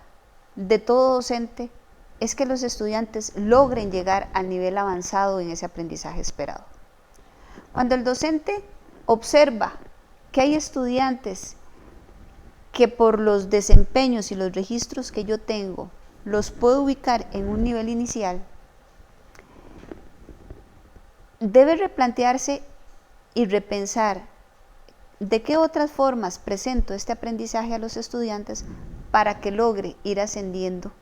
de todo docente es que los estudiantes logren llegar al nivel avanzado en ese aprendizaje esperado. Cuando el docente observa que hay estudiantes que por los desempeños y los registros que yo tengo los puedo ubicar en un nivel inicial, debe replantearse y repensar de qué otras formas presento este aprendizaje a los estudiantes para que logre ir ascendiendo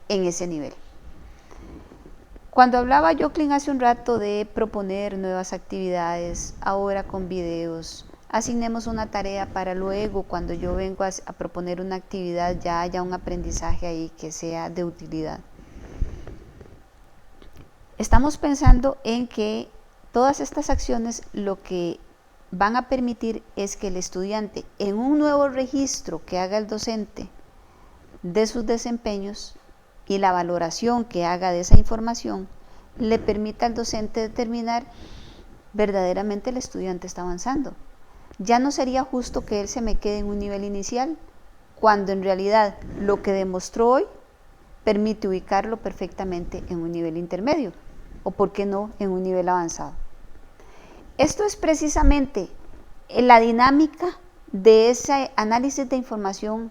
en ese nivel. Cuando hablaba Joclyn hace un rato de proponer nuevas actividades, ahora con videos, asignemos una tarea para luego, cuando yo vengo a proponer una actividad, ya haya un aprendizaje ahí que sea de utilidad. Estamos pensando en que todas estas acciones lo que van a permitir es que el estudiante, en un nuevo registro que haga el docente de sus desempeños y la valoración que haga de esa información, le permita al docente determinar verdaderamente el estudiante está avanzando. Ya no sería justo que él se me quede en un nivel inicial, cuando en realidad lo que demostró hoy permite ubicarlo perfectamente en un nivel intermedio, o por qué no en un nivel avanzado. Esto es precisamente la dinámica de ese análisis de información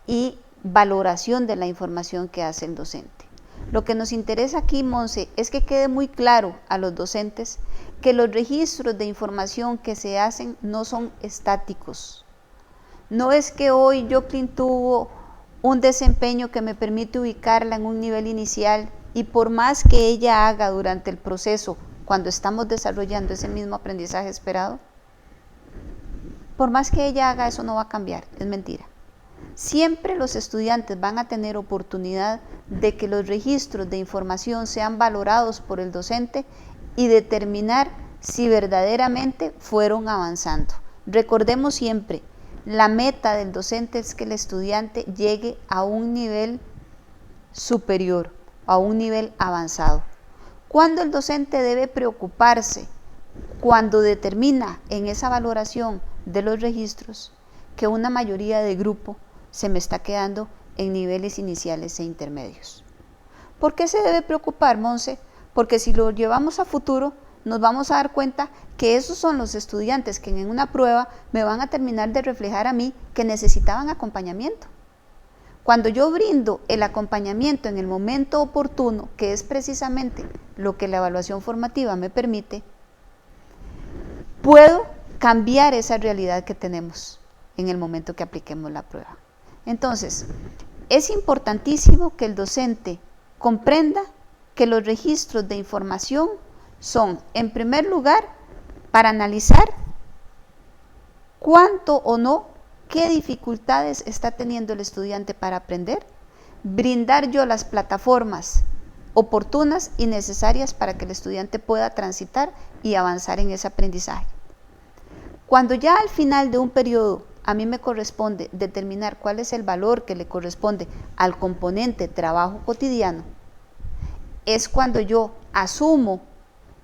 y valoración de la información que hace el docente. Lo que nos interesa aquí, Monse, es que quede muy claro a los docentes que los registros de información que se hacen no son estáticos. No es que hoy Joclyn tuvo un desempeño que me permite ubicarla en un nivel inicial y por más que ella haga durante el proceso, cuando estamos desarrollando ese mismo aprendizaje esperado, por más que ella haga, eso no va a cambiar, es mentira. Siempre los estudiantes van a tener oportunidad de que los registros de información sean valorados por el docente y determinar si verdaderamente fueron avanzando. Recordemos siempre, la meta del docente es que el estudiante llegue a un nivel superior, a un nivel avanzado. ¿Cuándo el docente debe preocuparse? Cuando determina en esa valoración de los registros que una mayoría de grupo se me está quedando en niveles iniciales e intermedios. ¿Por qué se debe preocupar, Monse? Porque si lo llevamos a futuro, nos vamos a dar cuenta que esos son los estudiantes que en una prueba me van a terminar de reflejar a mí que necesitaban acompañamiento. Cuando yo brindo el acompañamiento en el momento oportuno, que es precisamente lo que la evaluación formativa me permite, puedo cambiar esa realidad que tenemos en el momento que apliquemos la prueba. Entonces, es importantísimo que el docente comprenda que los registros de información son, en primer lugar, para analizar cuánto o no, qué dificultades está teniendo el estudiante para aprender, brindar yo las plataformas oportunas y necesarias para que el estudiante pueda transitar y avanzar en ese aprendizaje. Cuando ya al final de un periodo a mí me corresponde determinar cuál es el valor que le corresponde al componente trabajo cotidiano, es cuando yo asumo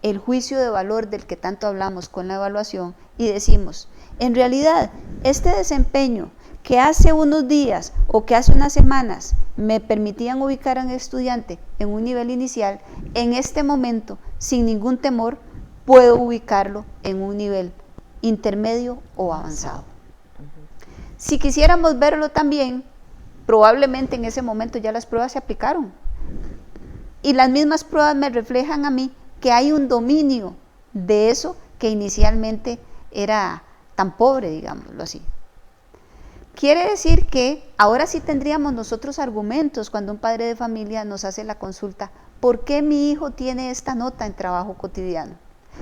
el juicio de valor del que tanto hablamos con la evaluación y decimos, en realidad, este desempeño que hace unos días o que hace unas semanas me permitían ubicar a un estudiante en un nivel inicial, en este momento, sin ningún temor, puedo ubicarlo en un nivel intermedio o avanzado. Si quisiéramos verlo también, probablemente en ese momento ya las pruebas se aplicaron. Y las mismas pruebas me reflejan a mí que hay un dominio de eso que inicialmente era tan pobre, digámoslo así. Quiere decir que ahora sí tendríamos nosotros argumentos cuando un padre de familia nos hace la consulta, ¿por qué mi hijo tiene esta nota en trabajo cotidiano?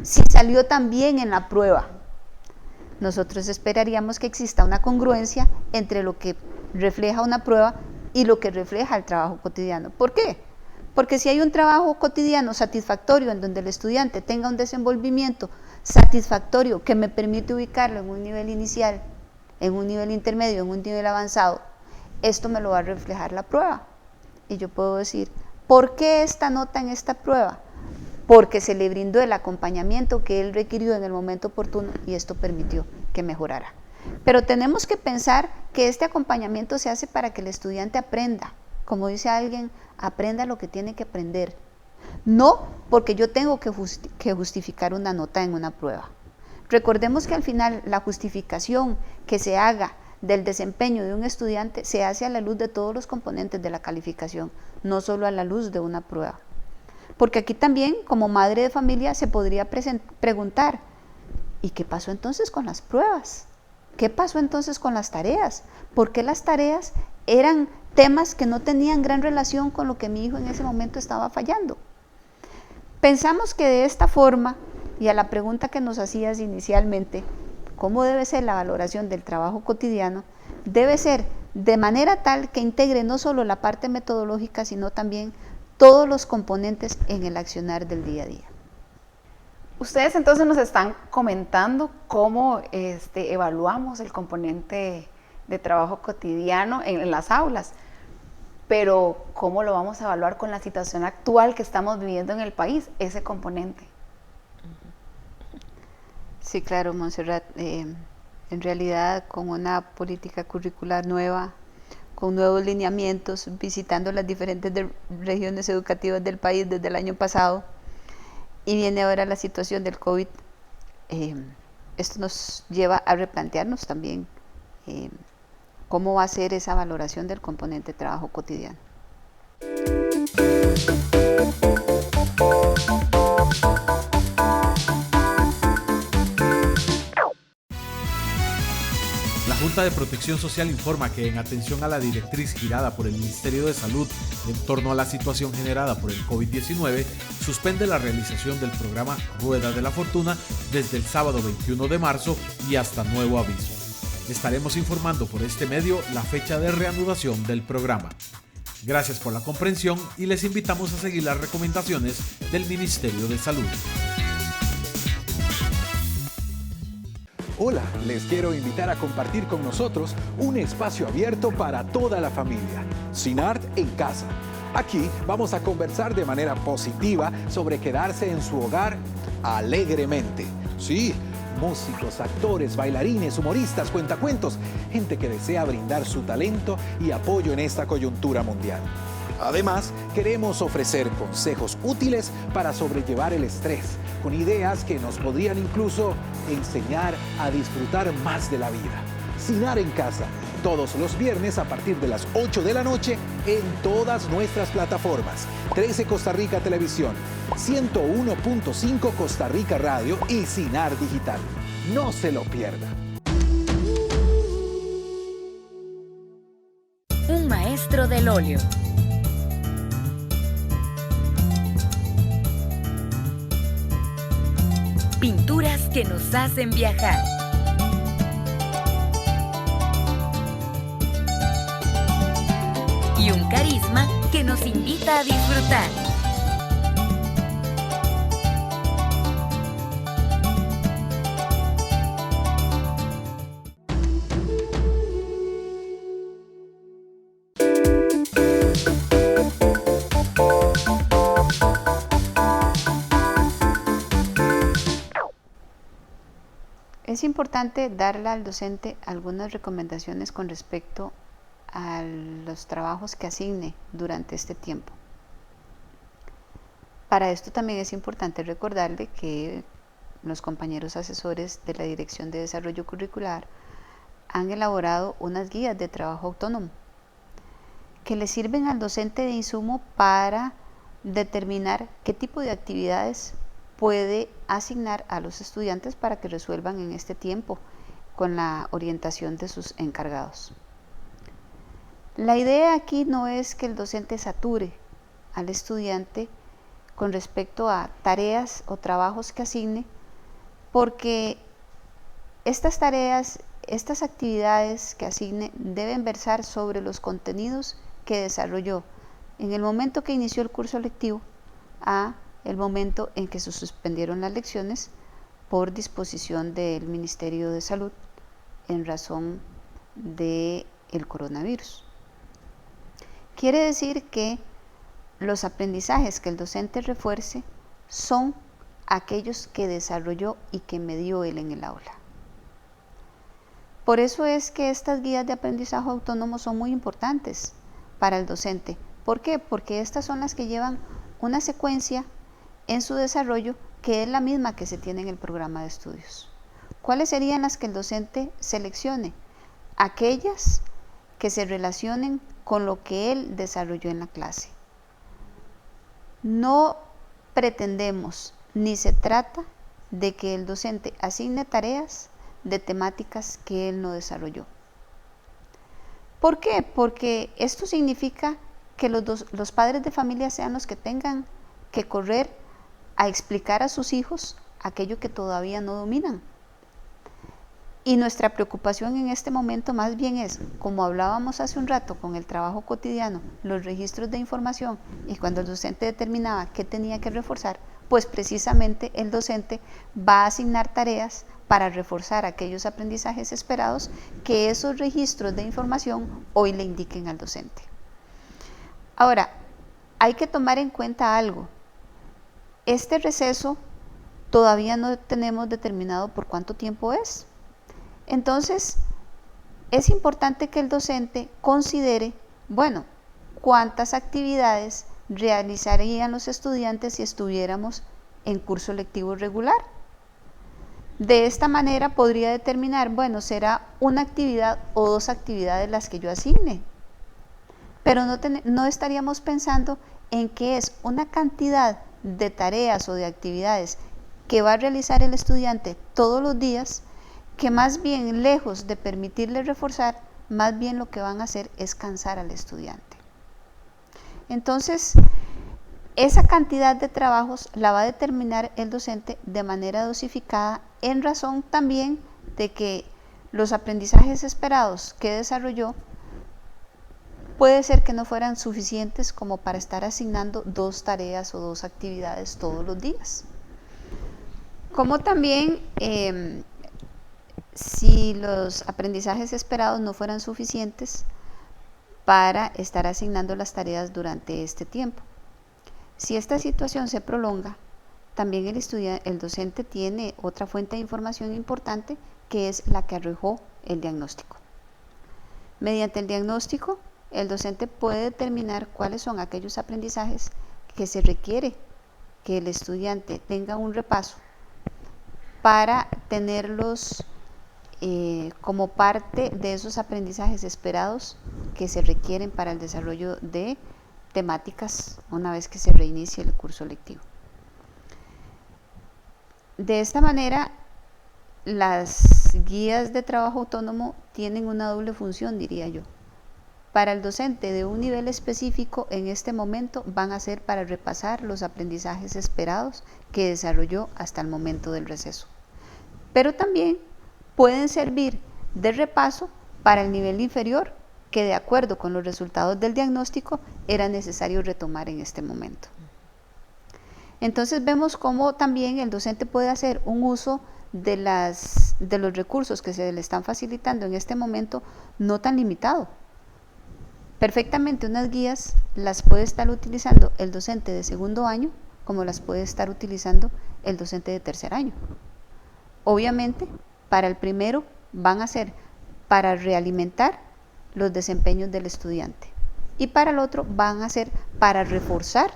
Si salió tan bien en la prueba. Nosotros esperaríamos que exista una congruencia entre lo que refleja una prueba y lo que refleja el trabajo cotidiano. ¿Por qué? Porque si hay un trabajo cotidiano satisfactorio en donde el estudiante tenga un desenvolvimiento satisfactorio que me permite ubicarlo en un nivel inicial, en un nivel intermedio, en un nivel avanzado, esto me lo va a reflejar la prueba. Y yo puedo decir, ¿por qué esta nota en esta prueba? Porque se le brindó el acompañamiento que él requirió en el momento oportuno y esto permitió que mejorara. Pero tenemos que pensar que este acompañamiento se hace para que el estudiante aprenda, como dice alguien, aprenda lo que tiene que aprender. No porque yo tengo que justificar una nota en una prueba. Recordemos que al final la justificación que se haga del desempeño de un estudiante se hace a la luz de todos los componentes de la calificación, no solo a la luz de una prueba. Porque aquí también, como madre de familia, se podría preguntar, ¿y qué pasó entonces con las pruebas? ¿Qué pasó entonces con las tareas? ¿Por qué las tareas eran temas que no tenían gran relación con lo que mi hijo en ese momento estaba fallando? Pensamos que de esta forma, y a la pregunta que nos hacías inicialmente, ¿cómo debe ser la valoración del trabajo cotidiano? Debe ser de manera tal que integre no solo la parte metodológica, sino también todos los componentes en el accionar del día a día. Ustedes entonces nos están comentando cómo evaluamos el componente de trabajo cotidiano en las aulas, pero ¿cómo lo vamos a evaluar con la situación actual que estamos viviendo en el país, ese componente? Sí, claro, Montserrat. En realidad, con una política curricular nueva, con nuevos lineamientos, visitando las diferentes regiones educativas del país desde el año pasado, y viene ahora la situación del COVID, esto nos lleva a replantearnos también cómo va a ser esa valoración del componente de trabajo cotidiano. La Junta de Protección Social informa que en atención a la directriz girada por el Ministerio de Salud en torno a la situación generada por el COVID-19, suspende la realización del programa Rueda de la Fortuna desde el sábado 21 de marzo y hasta nuevo aviso. Estaremos informando por este medio la fecha de reanudación del programa. Gracias por la comprensión y les invitamos a seguir las recomendaciones del Ministerio de Salud. Hola, les quiero invitar a compartir con nosotros un espacio abierto para toda la familia, Sinart en Casa. Aquí vamos a conversar de manera positiva sobre quedarse en su hogar alegremente. Sí, músicos, actores, bailarines, humoristas, cuentacuentos, gente que desea brindar su talento y apoyo en esta coyuntura mundial. Además, queremos ofrecer consejos útiles para sobrellevar el estrés, con ideas que nos podrían incluso enseñar a disfrutar más de la vida. CINAR en Casa, todos los viernes a partir de las 8 de la noche en todas nuestras plataformas. 13 Costa Rica Televisión, 101.5 Costa Rica Radio y CINAR Digital. No se lo pierda. Un maestro del óleo. Pinturas que nos hacen viajar. Y un carisma que nos invita a disfrutar. Es importante darle al docente algunas recomendaciones con respecto a los trabajos que asigne durante este tiempo. Para esto también es importante recordarle que los compañeros asesores de la Dirección de Desarrollo Curricular han elaborado unas guías de trabajo autónomo que le sirven al docente de insumo para determinar qué tipo de actividades puede asignar a los estudiantes para que resuelvan en este tiempo con la orientación de sus encargados. La idea aquí no es que el docente sature al estudiante con respecto a tareas o trabajos que asigne, porque estas tareas, estas actividades que asigne deben versar sobre los contenidos que desarrolló en el momento que inició el curso lectivo a el momento en que se suspendieron las lecciones por disposición del Ministerio de Salud en razón del coronavirus. Quiere decir que los aprendizajes que el docente refuerce son aquellos que desarrolló y que medió él en el aula. Por eso es que estas guías de aprendizaje autónomo son muy importantes para el docente. ¿Por qué? Porque estas son las que llevan una secuencia en su desarrollo que es la misma que se tiene en el programa de estudios. ¿Cuáles serían las que el docente seleccione? Aquellas que se relacionen con lo que él desarrolló en la clase. No pretendemos ni se trata de que el docente asigne tareas de temáticas que él no desarrolló. ¿Por qué? Porque esto significa que los padres de familia sean los que tengan que correr a explicar a sus hijos aquello que todavía no dominan. Y nuestra preocupación en este momento más bien es, como hablábamos hace un rato con el trabajo cotidiano, los registros de información y cuando el docente determinaba qué tenía que reforzar, pues precisamente el docente va a asignar tareas para reforzar aquellos aprendizajes esperados que esos registros de información hoy le indiquen al docente. Ahora, hay que tomar en cuenta algo. Este receso todavía no tenemos determinado por cuánto tiempo es. Entonces, es importante que el docente considere, bueno, cuántas actividades realizarían los estudiantes si estuviéramos en curso lectivo regular. De esta manera podría determinar, bueno, será una actividad o dos actividades las que yo asigne. Pero no estaríamos pensando en que es una cantidad de tareas o de actividades que va a realizar el estudiante todos los días, que más bien lejos de permitirle reforzar, más bien lo que van a hacer es cansar al estudiante. Entonces, esa cantidad de trabajos la va a determinar el docente de manera dosificada en razón también de que los aprendizajes esperados que desarrolló puede ser que no fueran suficientes como para estar asignando dos tareas o dos actividades todos los días. Como también si los aprendizajes esperados no fueran suficientes para estar asignando las tareas durante este tiempo. Si esta situación se prolonga, también el docente tiene otra fuente de información importante que es la que arrojó el diagnóstico. Mediante el diagnóstico, el docente puede determinar cuáles son aquellos aprendizajes que se requiere que el estudiante tenga un repaso para tenerlos como parte de esos aprendizajes esperados que se requieren para el desarrollo de temáticas una vez que se reinicie el curso lectivo. De esta manera, las guías de trabajo autónomo tienen una doble función, diría yo. Para el docente de un nivel específico, en este momento van a ser para repasar los aprendizajes esperados que desarrolló hasta el momento del receso. Pero también pueden servir de repaso para el nivel inferior, que de acuerdo con los resultados del diagnóstico era necesario retomar en este momento. Entonces vemos cómo también el docente puede hacer un uso de los recursos que se le están facilitando en este momento no tan limitado. Perfectamente unas guías las puede estar utilizando el docente de segundo año como las puede estar utilizando el docente de tercer año. Obviamente, para el primero van a ser para realimentar los desempeños del estudiante y para el otro van a ser para reforzar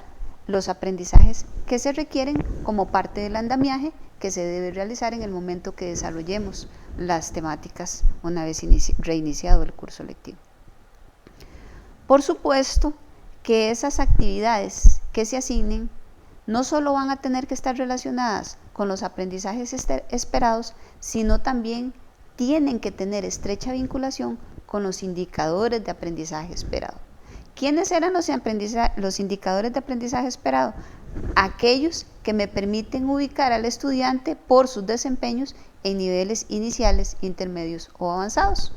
los aprendizajes que se requieren como parte del andamiaje que se debe realizar en el momento que desarrollemos las temáticas una vez reiniciado el curso lectivo. Por supuesto que esas actividades que se asignen no solo van a tener que estar relacionadas con los aprendizajes esperados, sino también tienen que tener estrecha vinculación con los indicadores de aprendizaje esperado. ¿Quiénes eran los indicadores de aprendizaje esperado? Aquellos que me permiten ubicar al estudiante por sus desempeños en niveles iniciales, intermedios o avanzados.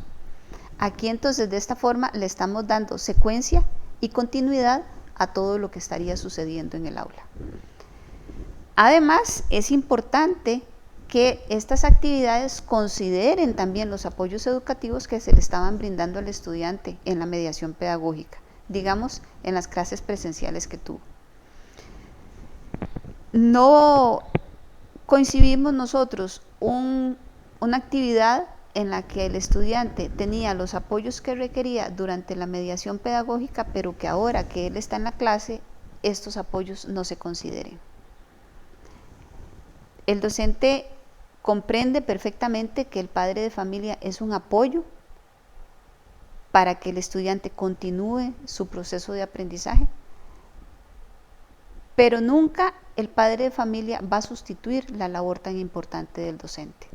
Aquí entonces de esta forma le estamos dando secuencia y continuidad a todo lo que estaría sucediendo en el aula. Además, es importante que estas actividades consideren también los apoyos educativos que se le estaban brindando al estudiante en la mediación pedagógica, digamos, en las clases presenciales que tuvo. No coincidimos nosotros una actividad en la que el estudiante tenía los apoyos que requería durante la mediación pedagógica, pero que ahora que él está en la clase, estos apoyos no se consideren. El docente comprende perfectamente que el padre de familia es un apoyo para que el estudiante continúe su proceso de aprendizaje, pero nunca el padre de familia va a sustituir la labor tan importante del docente.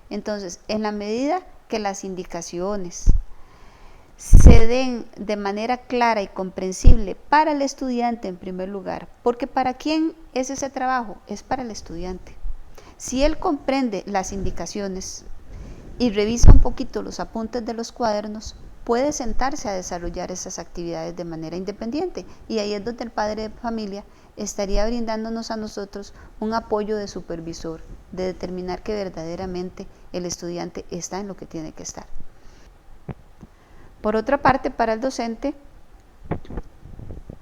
Entonces, en la medida que las indicaciones se den de manera clara y comprensible para el estudiante en primer lugar, porque ¿para quién es ese trabajo? Es para el estudiante. Si él comprende las indicaciones y revisa un poquito los apuntes de los cuadernos, puede sentarse a desarrollar esas actividades de manera independiente, y ahí es donde el padre de familia estaría brindándonos a nosotros un apoyo de supervisor, de determinar que verdaderamente el estudiante está en lo que tiene que estar. Por otra parte, para el docente,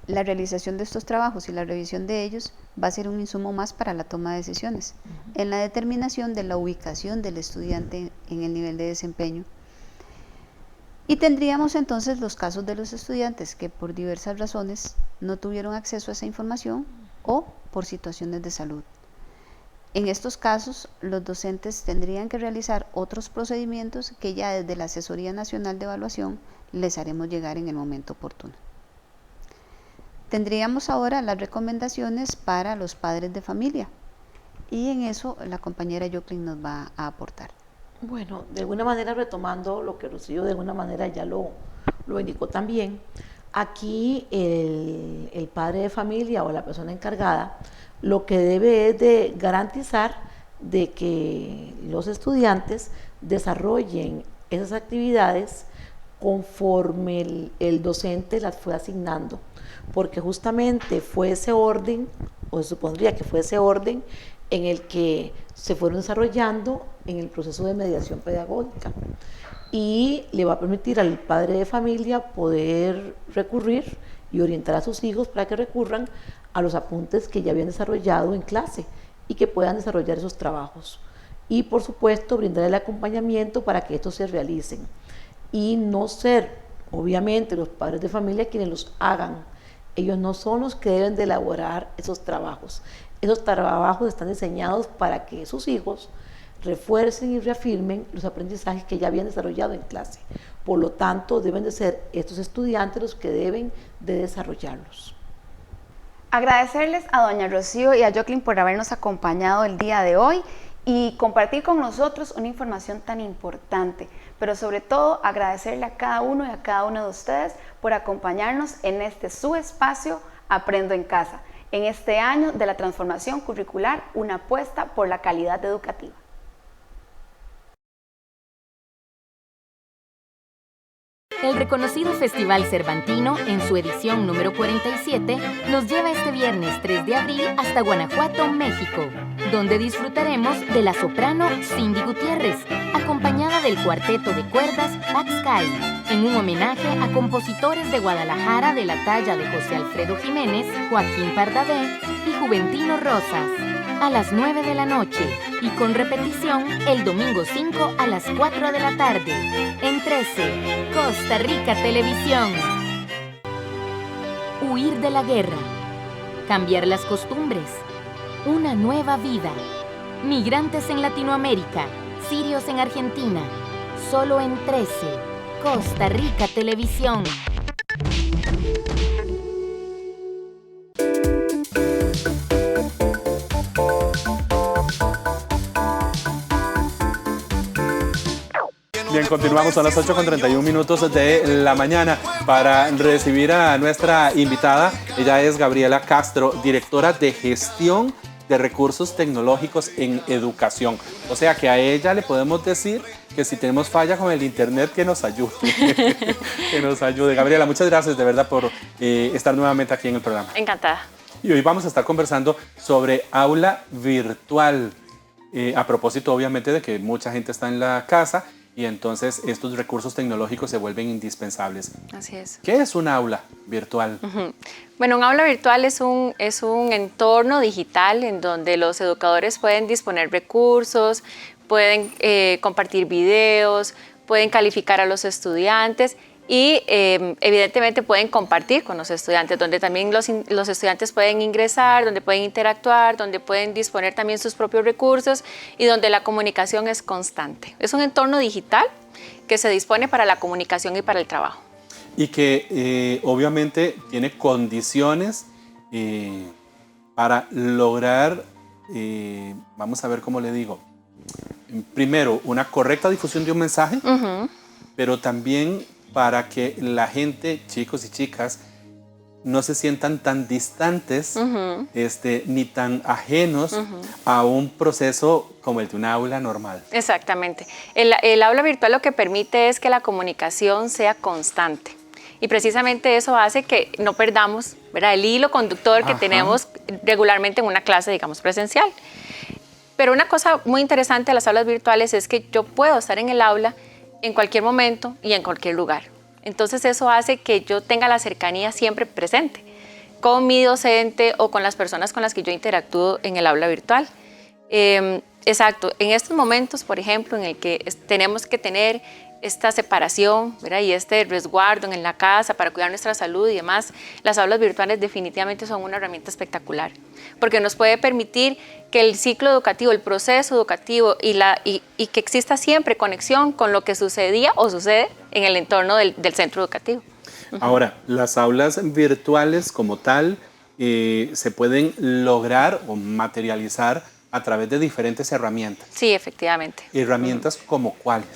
la realización de estos trabajos y la revisión de ellos va a ser un insumo más para la toma de decisiones, en la determinación de la ubicación del estudiante en el nivel de desempeño. Y tendríamos entonces los casos de los estudiantes que por diversas razones no tuvieron acceso a esa información o por situaciones de salud. En estos casos, los docentes tendrían que realizar otros procedimientos que ya desde la Asesoría Nacional de Evaluación les haremos llegar en el momento oportuno. Tendríamos ahora las recomendaciones para los padres de familia y en eso la compañera Joclyn nos va a aportar. Bueno, de alguna manera retomando lo que Rocío de alguna manera ya lo indicó también, aquí el padre de familia o la persona encargada lo que debe es de garantizar de que los estudiantes desarrollen esas actividades conforme el docente las fue asignando, porque justamente fue ese orden, o se supondría que fue ese orden en el que se fueron desarrollando en el proceso de mediación pedagógica, y le va a permitir al padre de familia poder recurrir y orientar a sus hijos para que recurran a los apuntes que ya habían desarrollado en clase y que puedan desarrollar esos trabajos, y por supuesto brindar el acompañamiento para que estos se realicen y no ser obviamente los padres de familia quienes los hagan. Ellos no son los que deben de elaborar esos trabajos. Esos trabajos están diseñados para que sus hijos refuercen y reafirmen los aprendizajes que ya habían desarrollado en clase. Por lo tanto, deben de ser estos estudiantes los que deben de desarrollarlos. Agradecerles a doña Rocío y a Joclyn por habernos acompañado el día de hoy y compartir con nosotros una información tan importante, pero sobre todo agradecerle a cada uno y a cada uno de ustedes por acompañarnos en este su espacio Aprendo en Casa, en este año de la transformación curricular, una apuesta por la calidad educativa. El reconocido Festival Cervantino, en su edición número 47, nos lleva este viernes 3 de abril hasta Guanajuato, México, donde disfrutaremos de la soprano Cindy Gutiérrez, acompañada del cuarteto de cuerdas Back Sky, en un homenaje a compositores de Guadalajara de la talla de José Alfredo Jiménez, Joaquín Pardavé y Juventino Rosas, a las 9 de la noche y con repetición el domingo 5 a las 4 de la tarde, en 13, Costa Rica Televisión. Huir de la guerra, cambiar las costumbres, una nueva vida. Migrantes en Latinoamérica, sirios en Argentina, solo en 13, Costa Rica Televisión. Bien, continuamos, son las 8:31 de la mañana para recibir a nuestra invitada. Ella es Gabriela Castro, directora de gestión de recursos tecnológicos en educación. O sea que a ella le podemos decir que si tenemos falla con el internet, que nos ayude. Que nos ayude. Gabriela, muchas gracias de verdad por estar nuevamente aquí en el programa. Encantada. Y hoy vamos a estar conversando sobre aula virtual. A propósito, obviamente, de que mucha gente está en la casa y entonces estos recursos tecnológicos se vuelven indispensables. Así es. ¿Qué es un aula virtual? Bueno, un aula virtual es un entorno digital en donde los educadores pueden disponer recursos, pueden compartir videos, pueden calificar a los estudiantes y evidentemente pueden compartir con los estudiantes, donde también los estudiantes pueden ingresar, donde pueden interactuar, donde pueden disponer también sus propios recursos y donde la comunicación es constante. Es un entorno digital que se dispone para la comunicación y para el trabajo. Y que obviamente tiene condiciones para lograr, vamos a ver cómo le digo, primero una correcta difusión de un mensaje, pero también para que la gente, chicos y chicas, no se sientan tan distantes ni tan ajenos a un proceso como el de un aula normal. Exactamente. El aula virtual lo que permite es que la comunicación sea constante. Y precisamente eso hace que no perdamos, ¿verdad?, el hilo conductor que tenemos regularmente en una clase, digamos, presencial. Pero una cosa muy interesante de las aulas virtuales es que yo puedo estar en el aula en cualquier momento y en cualquier lugar. Entonces eso hace que yo tenga la cercanía siempre presente con mi docente o con las personas con las que yo interactúo en el aula virtual. Exacto, en estos momentos, por ejemplo, en el que tenemos que tener esta separación, ¿verdad?, y este resguardo en la casa para cuidar nuestra salud y demás, las aulas virtuales definitivamente son una herramienta espectacular, porque nos puede permitir que el ciclo educativo, el proceso educativo y que exista siempre conexión con lo que sucedía o sucede en el entorno del centro educativo. Ahora, las aulas virtuales como tal se pueden lograr o materializar a través de diferentes herramientas. Sí, efectivamente. ¿Herramientas como cuáles?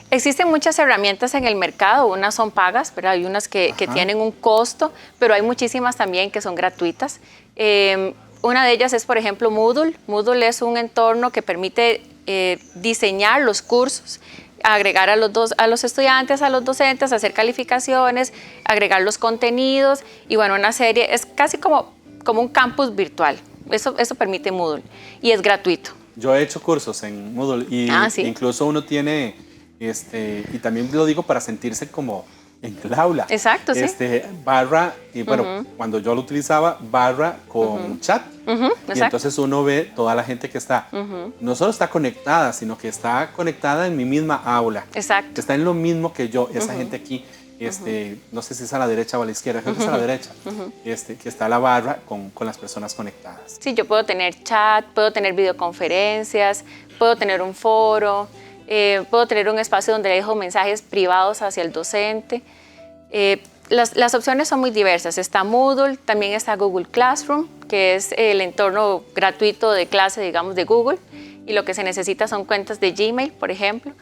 Existen muchas herramientas en el mercado, unas son pagas, pero hay unas que tienen un costo, pero hay muchísimas también que son gratuitas. Una de ellas es, por ejemplo, Moodle. Moodle es un entorno que permite diseñar los cursos, agregar a los estudiantes, a los docentes, hacer calificaciones, agregar los contenidos y bueno, una serie, es casi como un campus virtual. Eso permite Moodle y es gratuito. Yo he hecho cursos en Moodle y ¿sí? Incluso uno tiene, y también lo digo para sentirse como en el aula. Exacto, sí. Barra, y bueno, cuando yo lo utilizaba, barra con chat. Y entonces uno ve toda la gente que está, no solo está conectada, sino que está conectada en mi misma aula. Exacto. Está en lo mismo que yo, esa gente aquí no sé si es a la derecha o a la izquierda, creo que es a la derecha, que está la barra con las personas conectadas. Sí, yo puedo tener chat, puedo tener videoconferencias, puedo tener un foro, puedo tener un espacio donde dejo mensajes privados hacia el docente. Las opciones son muy diversas. Está Moodle, también está Google Classroom, que es el entorno gratuito de clase, digamos, de Google, y lo que se necesita son cuentas de Gmail, por ejemplo.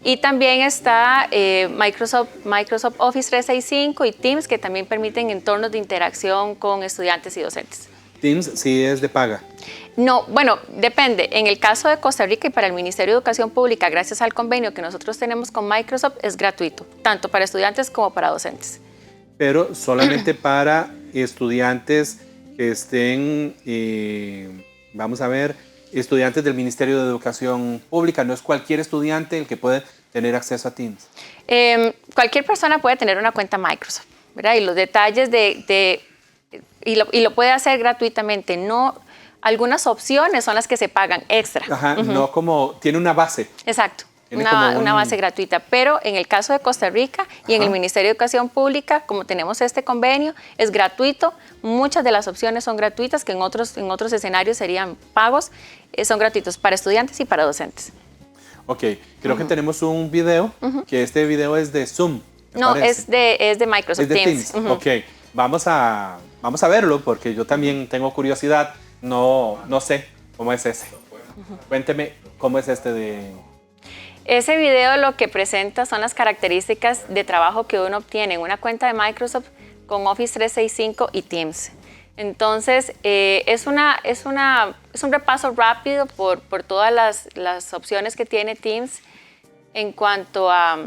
Y también está Microsoft Office 365 y Teams, que también permiten entornos de interacción con estudiantes y docentes. Teams sí es de paga. No, bueno, depende. En el caso de Costa Rica y para el Ministerio de Educación Pública, gracias al convenio que nosotros tenemos con Microsoft, es gratuito, tanto para estudiantes como para docentes. Pero solamente para estudiantes que estén, vamos a ver, estudiantes del Ministerio de Educación Pública. No es cualquier estudiante el que puede tener acceso a Teams. Cualquier persona puede tener una cuenta Microsoft, ¿verdad? Y los detalles y lo puede hacer gratuitamente. No, algunas opciones son las que se pagan extra. Ajá, no como, tiene una base. Exacto. Una base gratuita, pero en el caso de Costa Rica y en el Ministerio de Educación Pública, como tenemos este convenio, es gratuito. Muchas de las opciones son gratuitas, que en otros escenarios serían pagos, son gratuitos para estudiantes y para docentes. Ok, creo que tenemos un video, que este video es de Zoom. No, es de Microsoft Teams. Ok, vamos a verlo porque yo también tengo curiosidad, no sé cómo es ese. Cuénteme cómo es este de... Ese video lo que presenta son las características de trabajo que uno obtiene en una cuenta de Microsoft con Office 365 y Teams. Entonces, es un repaso rápido por todas las opciones que tiene Teams en cuanto a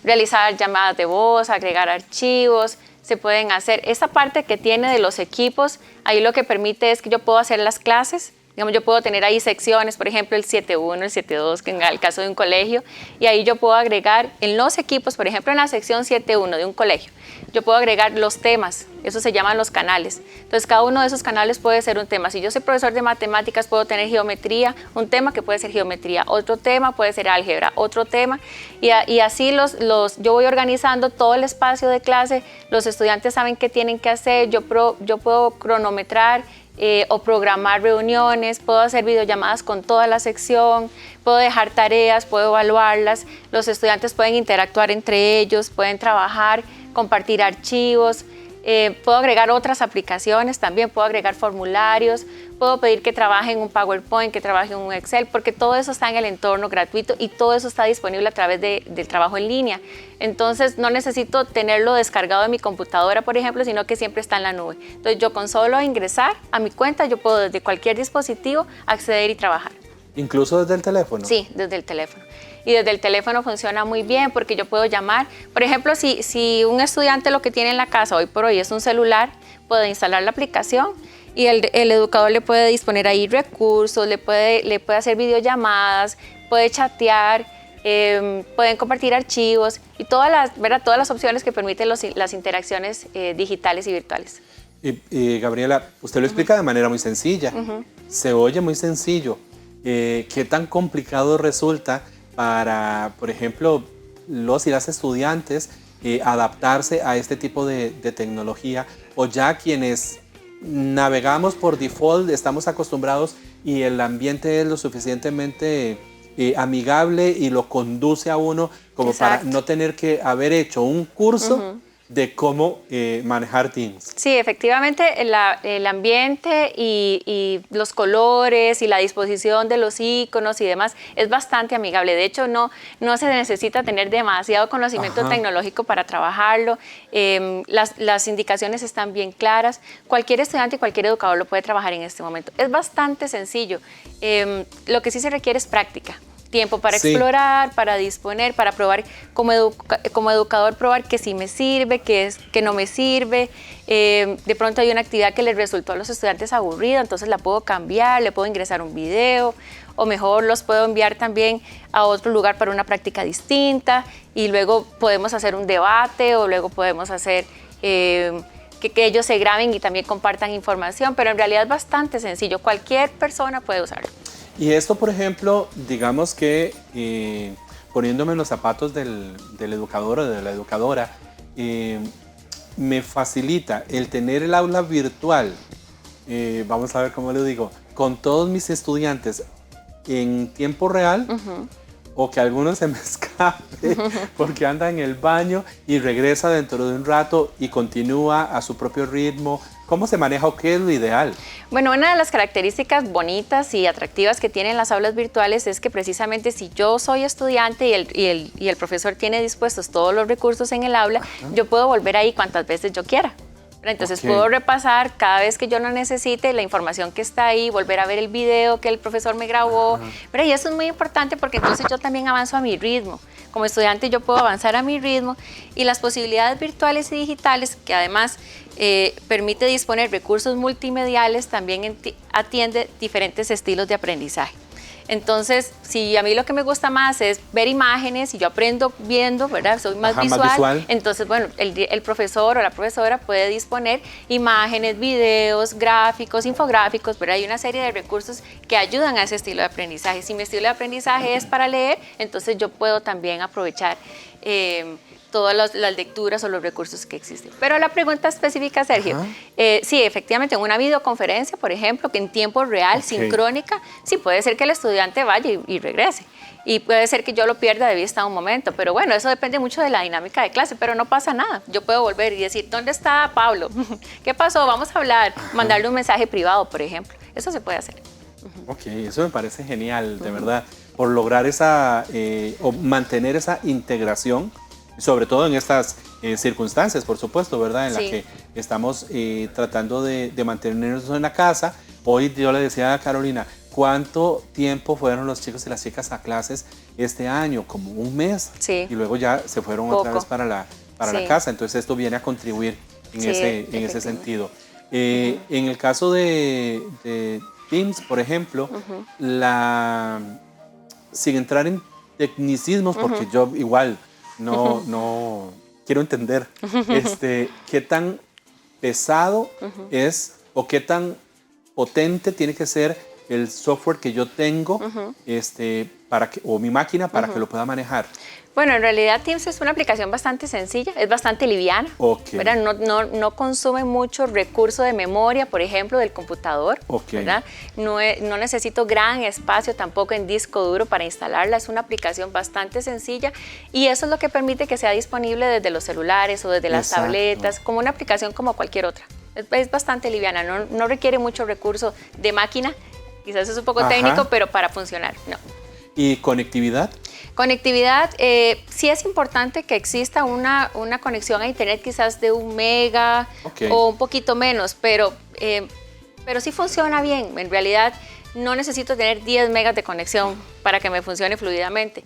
realizar llamadas de voz, agregar archivos, se pueden hacer. Esa parte que tiene de los equipos, ahí lo que permite es que yo puedo hacer las clases. Digamos, yo puedo tener ahí secciones, por ejemplo, el 7.1, el 7.2, que en el caso de un colegio, y ahí yo puedo agregar en los equipos, por ejemplo, en la sección 7.1 de un colegio, yo puedo agregar los temas, eso se llaman los canales. Entonces, cada uno de esos canales puede ser un tema. Si yo soy profesor de matemáticas, puedo tener geometría, un tema que puede ser geometría, otro tema puede ser álgebra, otro tema, y así yo voy organizando todo el espacio de clase, los estudiantes saben qué tienen que hacer, yo puedo cronometrar, o programar reuniones, puedo hacer videollamadas con toda la sección, puedo dejar tareas, puedo evaluarlas, los estudiantes pueden interactuar entre ellos, pueden trabajar, compartir archivos, puedo agregar otras aplicaciones también, puedo agregar formularios, puedo pedir que trabaje en un PowerPoint, que trabaje en un Excel, porque todo eso está en el entorno gratuito y todo eso está disponible a través del trabajo en línea. Entonces no necesito tenerlo descargado de mi computadora, por ejemplo, sino que siempre está en la nube. Entonces yo con solo ingresar a mi cuenta, yo puedo desde cualquier dispositivo acceder y trabajar. ¿Incluso desde el teléfono? Sí, desde el teléfono. Y desde el teléfono funciona muy bien porque yo puedo llamar. Por ejemplo, si un estudiante lo que tiene en la casa hoy por hoy es un celular, puede instalar la aplicación y el educador le puede disponer ahí recursos, le puede hacer videollamadas, puede chatear, pueden compartir archivos y todas las opciones que permiten las interacciones digitales y virtuales. Gabriela, usted lo explica de manera muy sencilla, se oye muy sencillo. ¿Qué tan complicado resulta para, por ejemplo, los y las estudiantes adaptarse a este tipo de tecnología, o ya quienes navegamos por default, estamos acostumbrados y el ambiente es lo suficientemente amigable y lo conduce a uno como para no tener que haber hecho un curso de cómo manejar Teams? Sí, efectivamente el ambiente y los colores y la disposición de los iconos y demás es bastante amigable. De hecho, no se necesita tener demasiado conocimiento tecnológico para trabajarlo. Las indicaciones están bien claras. Cualquier estudiante y cualquier educador lo puede trabajar en este momento. Es bastante sencillo. Lo que sí se requiere es práctica. Tiempo para explorar, para disponer, para probar como educador, probar que sí me sirve, que no me sirve. De pronto hay una actividad que les resultó a los estudiantes aburrida, entonces la puedo cambiar, le puedo ingresar un video, o mejor los puedo enviar también a otro lugar para una práctica distinta, y luego podemos hacer un debate, o luego podemos hacer que ellos se graben y también compartan información, pero en realidad es bastante sencillo, cualquier persona puede usarlo. Y esto, por ejemplo, digamos que poniéndome en los zapatos del educador o de la educadora, me facilita el tener el aula virtual, vamos a ver cómo le digo, con todos mis estudiantes en tiempo real, o que alguno se me escape porque anda en el baño y regresa dentro de un rato y continúa a su propio ritmo. ¿Cómo se maneja o qué es lo ideal? Bueno, una de las características bonitas y atractivas que tienen las aulas virtuales es que precisamente si yo soy estudiante y el profesor tiene dispuestos todos los recursos en el aula, yo puedo volver ahí cuantas veces yo quiera. Entonces puedo repasar cada vez que yo lo necesite la información que está ahí, volver a ver el video que el profesor me grabó. Y eso es muy importante porque entonces yo también avanzo a mi ritmo. Como estudiante yo puedo avanzar a mi ritmo y las posibilidades virtuales y digitales, que además permite disponer recursos multimediales, también atiende diferentes estilos de aprendizaje. Entonces, si a mí lo que me gusta más es ver imágenes y yo aprendo viendo, ¿verdad? Soy más visual. Entonces, bueno, el profesor o la profesora puede disponer imágenes, videos, gráficos, infográficos, ¿verdad? Hay una serie de recursos que ayudan a ese estilo de aprendizaje. Si mi estilo de aprendizaje es para leer, entonces yo puedo también aprovechar todas las lecturas o los recursos que existen. Pero la pregunta específica, Sergio, sí, efectivamente, en una videoconferencia, por ejemplo, que en tiempo real, sincrónica, sí puede ser que el estudiante vaya y regrese. Y puede ser que yo lo pierda de vista un momento, pero bueno, eso depende mucho de la dinámica de clase, pero no pasa nada. Yo puedo volver y decir, ¿dónde está Pablo? ¿Qué pasó? Vamos a hablar, mandarle un mensaje privado, por ejemplo. Eso se puede hacer. Ok, eso me parece genial, de verdad, por lograr o mantener esa integración, sobre todo en estas circunstancias, por supuesto, ¿verdad? En la que estamos tratando de mantenernos en la casa. Hoy yo le decía a Carolina, ¿cuánto tiempo fueron los chicos y las chicas a clases este año? Como un mes. Y luego ya se fueron otra vez para la casa. Entonces esto viene a contribuir en ese sentido. En el caso de Teams, por ejemplo, sin entrar en tecnicismos, porque yo igual no quiero entender qué tan pesado es o qué tan potente tiene que ser el software que yo tengo o mi máquina para que lo pueda manejar. Bueno, en realidad Teams es una aplicación bastante sencilla, es bastante liviana, ¿verdad? No consume mucho recurso de memoria, por ejemplo, del computador, ¿verdad? No necesito gran espacio tampoco en disco duro para instalarla, es una aplicación bastante sencilla y eso es lo que permite que sea disponible desde los celulares o desde las tabletas, como una aplicación como cualquier otra. Es bastante liviana, no requiere mucho recurso de máquina, quizás es un poco técnico, pero para funcionar, no. ¿Y conectividad? Conectividad, sí es importante que exista una conexión a internet quizás de 1 mega o un poquito menos, pero sí funciona bien. En realidad no necesito tener 10 megas de conexión para que me funcione fluidamente.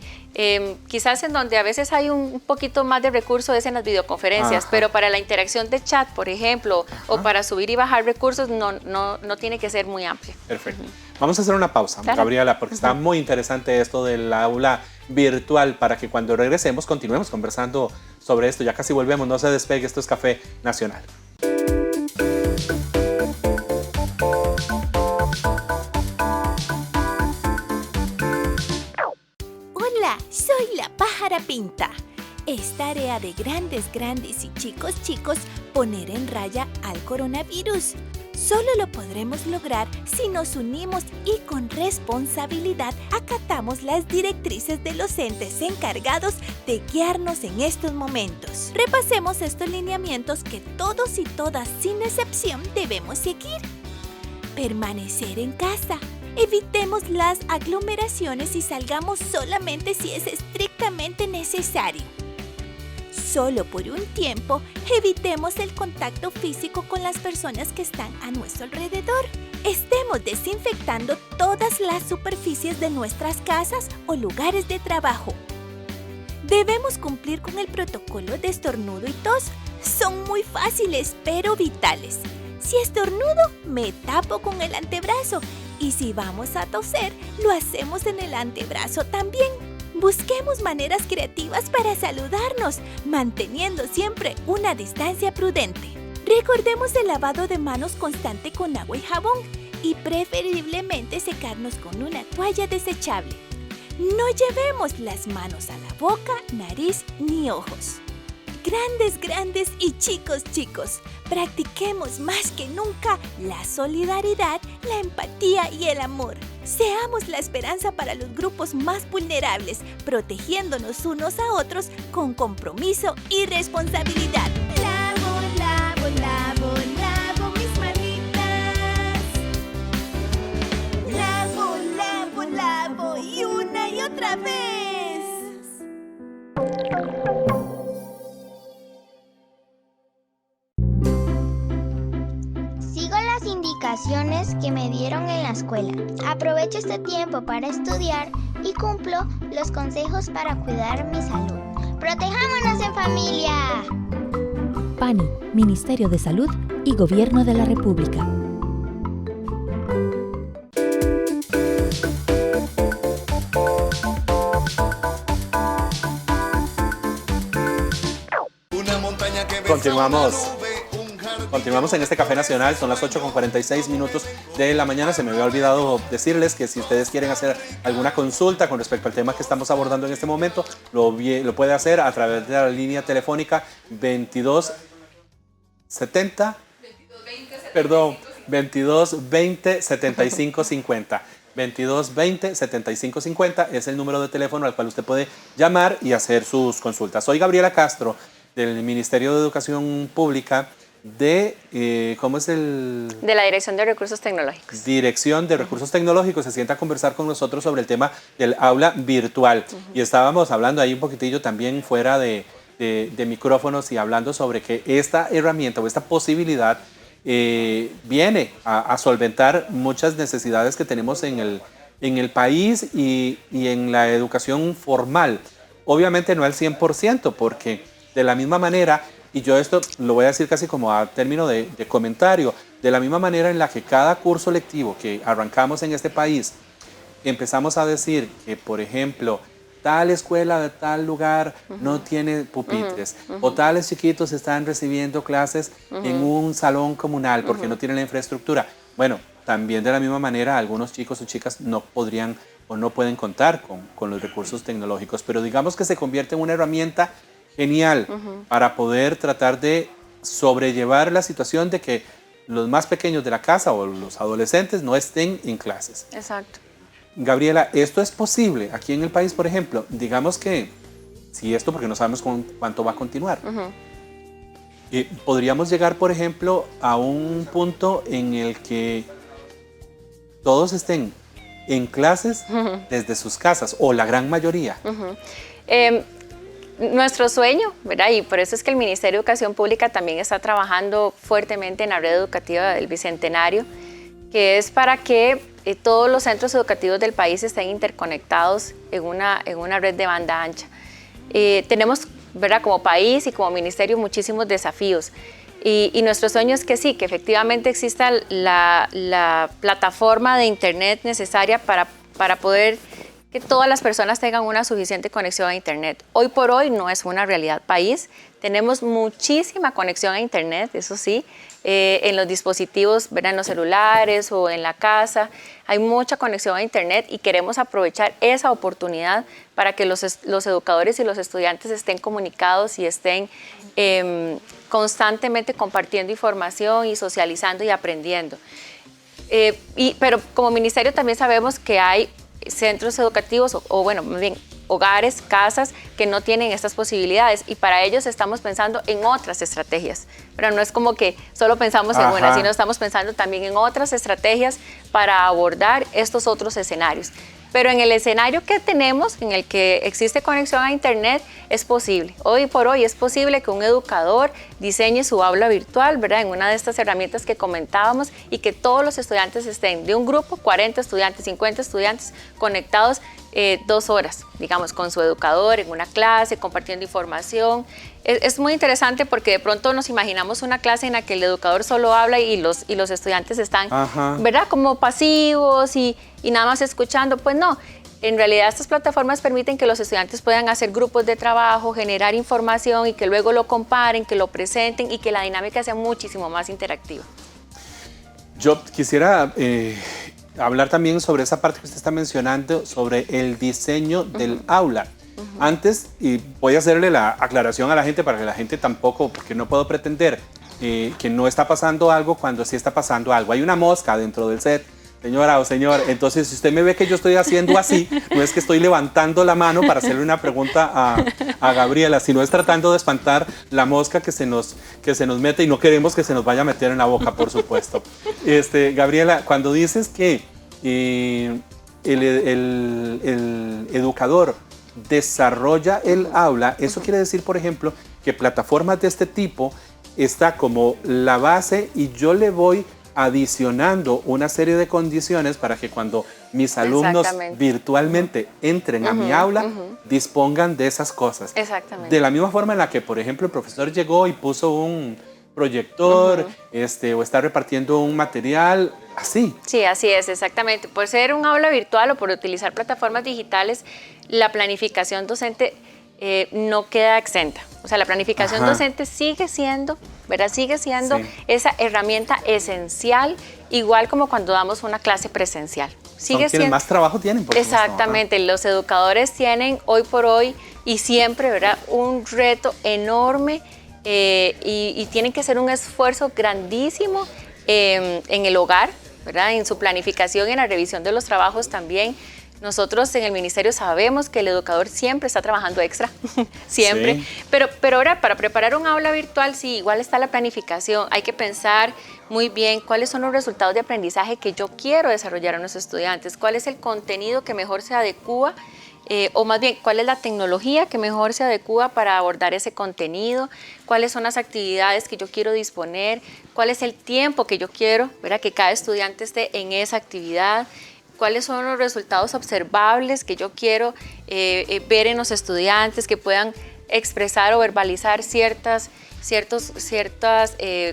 Quizás en donde a veces hay un poquito más de recurso es en las videoconferencias, pero para la interacción de chat, por ejemplo, o para subir y bajar recursos, no tiene que ser muy amplio. Perfecto. Vamos a hacer una pausa, Gabriela, porque está muy interesante esto del aula virtual para que cuando regresemos continuemos conversando sobre esto. Ya casi volvemos, no se despegue, esto es Café Nacional. Hola, soy la pájara pinta. Es tarea de grandes y chicos poner en raya al coronavirus. Solo lo podremos lograr si nos unimos y con responsabilidad acatamos las directrices de los entes encargados de guiarnos en estos momentos. Repasemos estos lineamientos que todos y todas, sin excepción, debemos seguir. Permanecer en casa. Evitemos las aglomeraciones y salgamos solamente si es estrictamente necesario. Solo por un tiempo, evitemos el contacto físico con las personas que están a nuestro alrededor. Estemos desinfectando todas las superficies de nuestras casas o lugares de trabajo. Debemos cumplir con el protocolo de estornudo y tos. Son muy fáciles, pero vitales. Si estornudo, me tapo con el antebrazo. Y si vamos a toser, lo hacemos en el antebrazo también. Busquemos maneras creativas para saludarnos, manteniendo siempre una distancia prudente. Recordemos el lavado de manos constante con agua y jabón y preferiblemente secarnos con una toalla desechable. No llevemos las manos a la boca, nariz ni ojos. Grandes y chicos, practiquemos más que nunca la solidaridad, la empatía y el amor. Seamos la esperanza para los grupos más vulnerables, protegiéndonos unos a otros con compromiso y responsabilidad. Lavo mis manitas. Lavo y una y otra vez. Sigo las indicaciones que me dieron en la escuela. Aprovecho este tiempo para estudiar y cumplo los consejos para cuidar mi salud. ¡Protejámonos en familia! PANI, Ministerio de Salud y Gobierno de la República. Continuamos en este Café Nacional, son las 8:46 de la mañana. Se me había olvidado decirles que si ustedes quieren hacer alguna consulta con respecto al tema que estamos abordando en este momento, lo puede hacer a través de la línea telefónica 2220 7550. 2220-7550 es el número de teléfono al cual usted puede llamar y hacer sus consultas. Soy Gabriela Castro, del Ministerio de Educación Pública, de, ¿cómo es el...? De la Dirección de Recursos Tecnológicos. Dirección de Recursos Tecnológicos. Se sienta a conversar con nosotros sobre el tema del aula virtual. Y estábamos hablando ahí un poquitillo también fuera de micrófonos y hablando sobre que esta herramienta o esta posibilidad viene a solventar muchas necesidades que tenemos en el país y en la educación formal. Obviamente no al 100%, porque de la misma manera, y yo esto lo voy a decir casi como a término de comentario, de la misma manera en la que cada curso lectivo que arrancamos en este país, empezamos a decir que, por ejemplo, tal escuela de tal lugar no tiene pupitres, o tales chiquitos están recibiendo clases en un salón comunal porque no tienen la infraestructura. Bueno, también de la misma manera algunos chicos o chicas no podrían o no pueden contar con los recursos tecnológicos, pero digamos que se convierte en una herramienta genial para poder tratar de sobrellevar la situación de que los más pequeños de la casa o los adolescentes no estén en clases. Exacto. Gabriela, ¿esto es posible aquí en el país, por ejemplo? Digamos que, si esto, porque no sabemos cuánto va a continuar. Podríamos llegar, por ejemplo, a un punto en el que todos estén en clases desde sus casas, o la gran mayoría. Nuestro sueño, ¿verdad? Y por eso es que el Ministerio de Educación Pública también está trabajando fuertemente en la red educativa del Bicentenario, que es para que todos los centros educativos del país estén interconectados en una red de banda ancha. Tenemos, ¿verdad?, como país y como ministerio muchísimos desafíos. Y nuestro sueño es que sí, que efectivamente exista la plataforma de internet necesaria para poder que todas las personas tengan una suficiente conexión a internet. Hoy por hoy no es una realidad país. Tenemos muchísima conexión a internet, eso sí, en los dispositivos, ¿verdad?, en los celulares o en la casa. Hay mucha conexión a internet y queremos aprovechar esa oportunidad para que los educadores y los estudiantes estén comunicados y estén constantemente compartiendo información y socializando y aprendiendo. Pero como ministerio también sabemos que hay centros educativos o bueno, más bien hogares, casas que no tienen estas posibilidades, y para ellos estamos pensando en otras estrategias, pero no es como que solo pensamos en una, sino estamos pensando también en otras estrategias para abordar estos otros escenarios. Pero en el escenario que tenemos, en el que existe conexión a internet, es posible. Hoy por hoy es posible que un educador diseñe su aula virtual, ¿verdad?, en una de estas herramientas que comentábamos, y que todos los estudiantes estén de un grupo, 40 estudiantes, 50 estudiantes, conectados 2 horas, digamos, con su educador en una clase, compartiendo información. Es muy interesante porque de pronto nos imaginamos una clase en la que el educador solo habla y los estudiantes están, ¿verdad?, como pasivos y nada más escuchando. Pues no, en realidad estas plataformas permiten que los estudiantes puedan hacer grupos de trabajo, generar información y que luego lo comparen, que lo presenten y que la dinámica sea muchísimo más interactiva. Yo quisiera hablar también sobre esa parte que usted está mencionando, sobre el diseño del aula. Antes, y voy a hacerle la aclaración a la gente para que la gente tampoco, porque no puedo pretender que no está pasando algo cuando sí está pasando algo. Hay una mosca dentro del set, señora o señor, entonces si usted me ve que yo estoy haciendo así, no es que estoy levantando la mano para hacerle una pregunta a Gabriela, sino es tratando de espantar la mosca que se nos mete y no queremos que se nos vaya a meter en la boca, por supuesto. Gabriela, cuando dices que el educador desarrolla el aula, eso quiere decir, por ejemplo, que plataformas de este tipo está como la base y yo le voy adicionando una serie de condiciones para que cuando mis alumnos virtualmente entren a mi aula, dispongan de esas cosas. Exactamente. De la misma forma en la que, por ejemplo, el profesor llegó y puso un proyector, o está repartiendo un material, así. Sí, así es, exactamente. Por ser un aula virtual o por utilizar plataformas digitales, la planificación docente no queda exenta. O sea, la planificación docente sigue siendo, ¿verdad? Sigue siendo esa herramienta esencial, igual como cuando damos una clase presencial. Son quienes más trabajo tienen, por supuesto. Exactamente, los educadores tienen hoy por hoy y siempre, ¿verdad?, un reto enorme y tienen que hacer un esfuerzo grandísimo en el hogar, ¿verdad?, en su planificación y en la revisión de los trabajos también. Nosotros en el ministerio sabemos que el educador siempre está trabajando extra, siempre, sí. pero ahora para preparar un aula virtual, sí, igual está la planificación, hay que pensar muy bien cuáles son los resultados de aprendizaje que yo quiero desarrollar a nuestros estudiantes, cuál es el contenido que mejor se adecúa, o más bien, cuál es la tecnología que mejor se adecúa para abordar ese contenido, cuáles son las actividades que yo quiero disponer, cuál es el tiempo que yo quiero, ¿verdad?, que cada estudiante esté en esa actividad, cuáles son los resultados observables que yo quiero ver en los estudiantes, que puedan expresar o verbalizar ciertos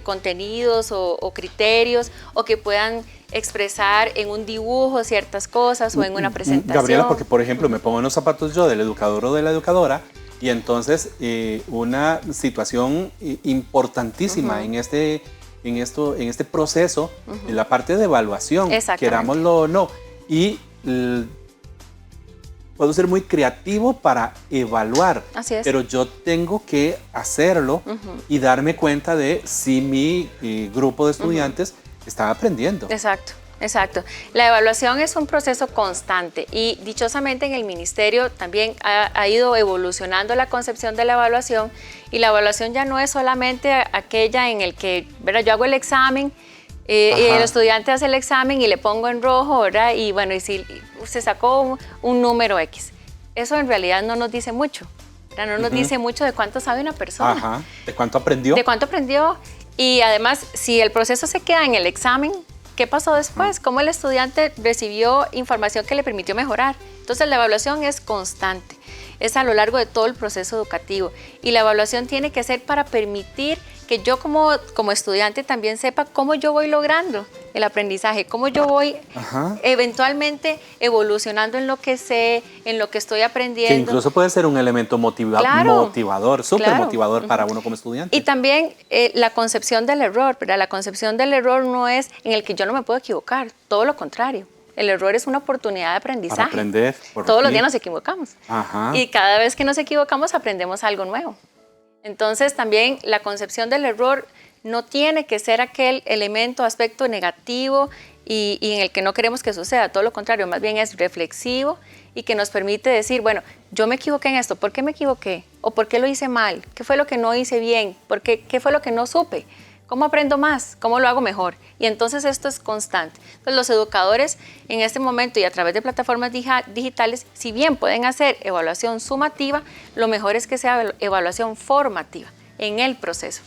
contenidos o criterios, o que puedan expresar en un dibujo ciertas cosas o en una presentación. Gabriela, porque por ejemplo me pongo en los zapatos yo del educador o de la educadora, y entonces una situación importantísima en este proceso, en la parte de evaluación, querámoslo o no. Y puedo ser muy creativo para evaluar, pero yo tengo que hacerlo y darme cuenta de si mi grupo de estudiantes está aprendiendo. Exacto. Exacto. La evaluación es un proceso constante y dichosamente en el ministerio también ha ido evolucionando la concepción de la evaluación, y la evaluación ya no es solamente aquella en el que, ¿verdad?, yo hago el examen y el estudiante hace el examen y le pongo en rojo, ¿verdad?, y bueno, y si se sacó un número X. Eso en realidad no nos dice mucho, ¿verdad? No nos dice mucho de cuánto sabe una persona. ¿De cuánto aprendió? De cuánto aprendió, y además si el proceso se queda en el examen, ¿qué pasó después? ¿Cómo el estudiante recibió información que le permitió mejorar? Entonces la evaluación es constante, es a lo largo de todo el proceso educativo, y la evaluación tiene que ser para permitir que yo como estudiante también sepa cómo yo voy logrando el aprendizaje, cómo yo voy eventualmente evolucionando en lo que sé, en lo que estoy aprendiendo. Que incluso puede ser un elemento motivador, súper motivador para uno como estudiante. Y también la concepción del error, ¿verdad? La concepción del error no es en el que yo no me puedo equivocar, todo lo contrario. El error es una oportunidad de aprendizaje. Para aprender. Todos los días nos equivocamos. Y cada vez que nos equivocamos aprendemos algo nuevo. Entonces también la concepción del error no tiene que ser aquel elemento, aspecto negativo y en el que no queremos que suceda. Todo lo contrario, más bien es reflexivo y que nos permite decir, bueno, yo me equivoqué en esto, ¿por qué me equivoqué? ¿O por qué lo hice mal? ¿Qué fue lo que no hice bien? ¿Qué fue lo que no supe? ¿Cómo aprendo más? ¿Cómo lo hago mejor? Y entonces esto es constante. Entonces los educadores en este momento y a través de plataformas digitales, si bien pueden hacer evaluación sumativa, lo mejor es que sea evaluación formativa en el proceso.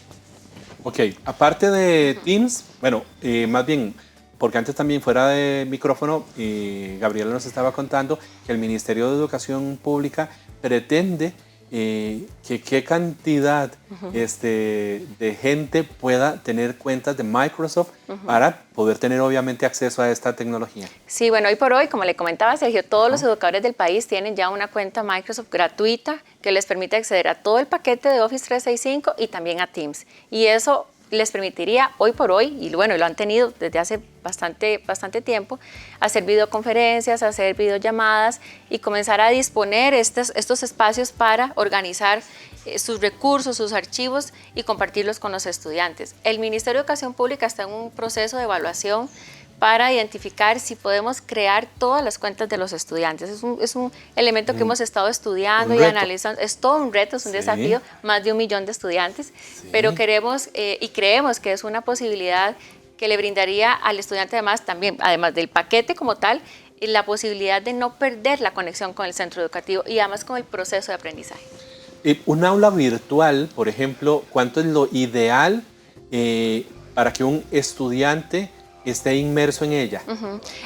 Ok, aparte de Teams, bueno, más bien, porque antes también fuera de micrófono, Gabriela nos estaba contando que el Ministerio de Educación Pública pretende que qué cantidad de gente pueda tener cuentas de Microsoft para poder tener obviamente acceso a esta tecnología. Sí, bueno, hoy por hoy, como le comentaba Sergio, todos los educadores del país tienen ya una cuenta Microsoft gratuita que les permite acceder a todo el paquete de Office 365 y también a Teams. Y eso les permitiría hoy por hoy, y bueno, lo han tenido desde hace bastante tiempo, hacer videoconferencias, hacer videollamadas y comenzar a disponer estos espacios para organizar sus recursos, sus archivos y compartirlos con los estudiantes. El Ministerio de Educación Pública está en un proceso de evaluación para identificar si podemos crear todas las cuentas de los estudiantes. Es un elemento que hemos estado estudiando y analizando. Es todo un reto, es un desafío, más de 1 millón de estudiantes, pero queremos y creemos que es una posibilidad que le brindaría al estudiante además del paquete como tal, la posibilidad de no perder la conexión con el centro educativo y además con el proceso de aprendizaje. Un aula virtual, por ejemplo, ¿cuánto es lo ideal para que un estudiante esté inmerso en ella?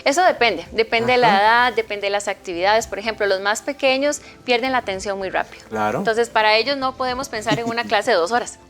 Eso depende de la edad, depende de las actividades. Por ejemplo, los más pequeños pierden la atención muy rápido. Claro. Entonces, para ellos no podemos pensar en una clase de 2 horas.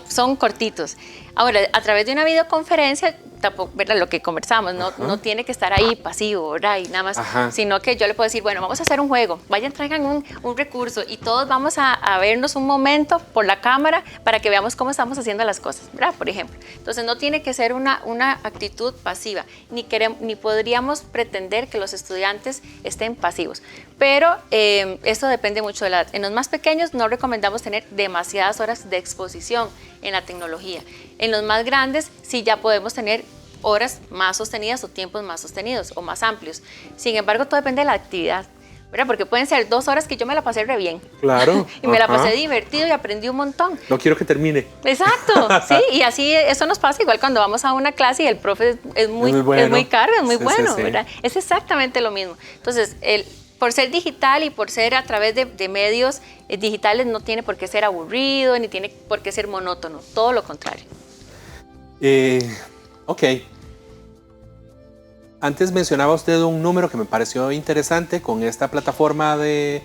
son cortitos. Ahora, a través de una videoconferencia, tampoco, ¿verdad? Lo que conversamos, no tiene que estar ahí pasivo, ¿verdad? Y nada más, sino que yo le puedo decir, bueno, vamos a hacer un juego, vayan, traigan un recurso y todos vamos a vernos un momento por la cámara para que veamos cómo estamos haciendo las cosas, ¿verdad? Por ejemplo. Entonces, no tiene que ser una actitud pasiva, ni podríamos pretender que los estudiantes estén pasivos. Pero eso depende mucho de la edad. En los más pequeños no recomendamos tener demasiadas horas de exposición en la tecnología. En los más grandes sí ya podemos tener horas más sostenidas o tiempos más sostenidos o más amplios. Sin embargo, todo depende de la actividad, ¿verdad? Porque pueden ser 2 horas que yo me la pasé re bien. Claro. Y me la pasé divertido y aprendí un montón. No quiero que termine. Exacto, sí, y así eso nos pasa igual cuando vamos a una clase y el profe es muy caro, es muy bueno, ¿verdad? Es exactamente lo mismo. Entonces, por ser digital y por ser a través de medios digitales no tiene por qué ser aburrido ni tiene por qué ser monótono, todo lo contrario. Ok. Antes mencionaba usted un número que me pareció interesante con esta plataforma de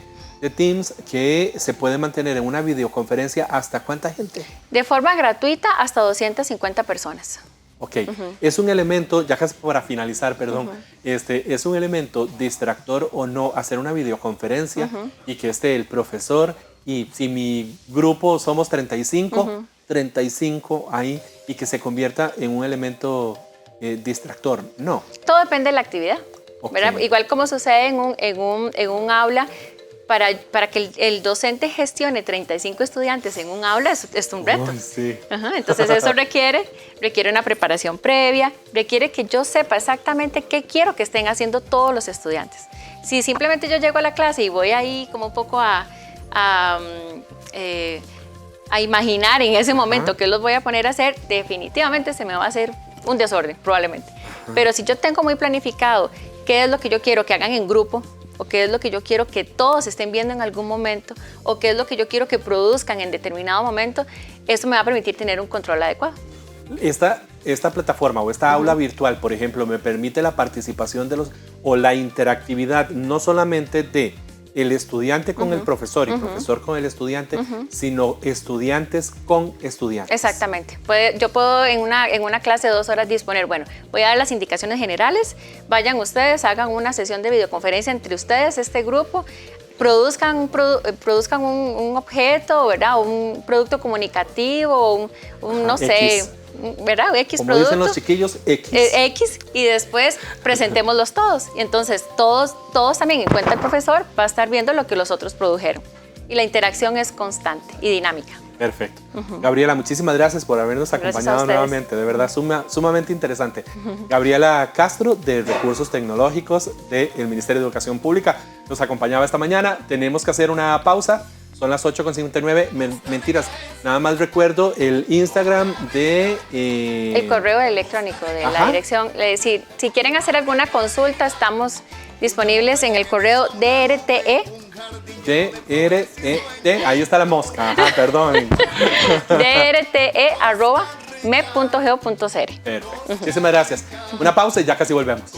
Teams, que se puede mantener en una videoconferencia hasta ¿cuánta gente? De forma gratuita hasta 250 personas. Ok, es un elemento, ya casi para finalizar, perdón, es un elemento distractor o no hacer una videoconferencia y que esté el profesor y si mi grupo somos 35, 35 ahí y que se convierta en un elemento distractor, no. Todo depende de la actividad, ¿verdad? Igual como sucede en un aula, para que el docente gestione 35 estudiantes en un aula es un reto. Sí. Entonces eso requiere una preparación previa, requiere que yo sepa exactamente qué quiero que estén haciendo todos los estudiantes. Si simplemente yo llego a la clase y voy ahí como un poco a imaginar en ese momento qué los voy a poner a hacer, definitivamente se me va a hacer un desorden, probablemente. Pero si yo tengo muy planificado qué es lo que yo quiero que hagan en grupo, o qué es lo que yo quiero que todos estén viendo en algún momento, o qué es lo que yo quiero que produzcan en determinado momento, eso me va a permitir tener un control adecuado. Esta plataforma o esta aula virtual, por ejemplo, me permite la participación o la interactividad no solamente de el estudiante con el profesor y profesor con el estudiante, sino estudiantes con estudiantes. Exactamente. Yo puedo en una clase de 2 horas disponer, bueno, voy a dar las indicaciones generales, vayan ustedes, hagan una sesión de videoconferencia entre ustedes, este grupo, produzcan un objeto, ¿verdad? Un producto comunicativo, no sé, ¿verdad? X como producto. Dicen los chiquillos, X. X, y después presentémoslos todos. Y entonces todos también, en cuenta el profesor, va a estar viendo lo que los otros produjeron. Y la interacción es constante y dinámica. Perfecto. Gabriela, muchísimas gracias por habernos acompañado nuevamente. De verdad, sumamente interesante. Gabriela Castro, de Recursos Tecnológicos del Ministerio de Educación Pública, nos acompañaba esta mañana. Tenemos que hacer una pausa. Son las 8:59. Mentiras. Nada más recuerdo el Instagram de... el correo electrónico de la dirección. Si quieren hacer alguna consulta, estamos disponibles en el correo DRTE. DRTE. Ahí está la mosca. Perdón. DRTE@mep.geo.cr. Perfecto. Muchísimas gracias. Una pausa y ya casi volvemos.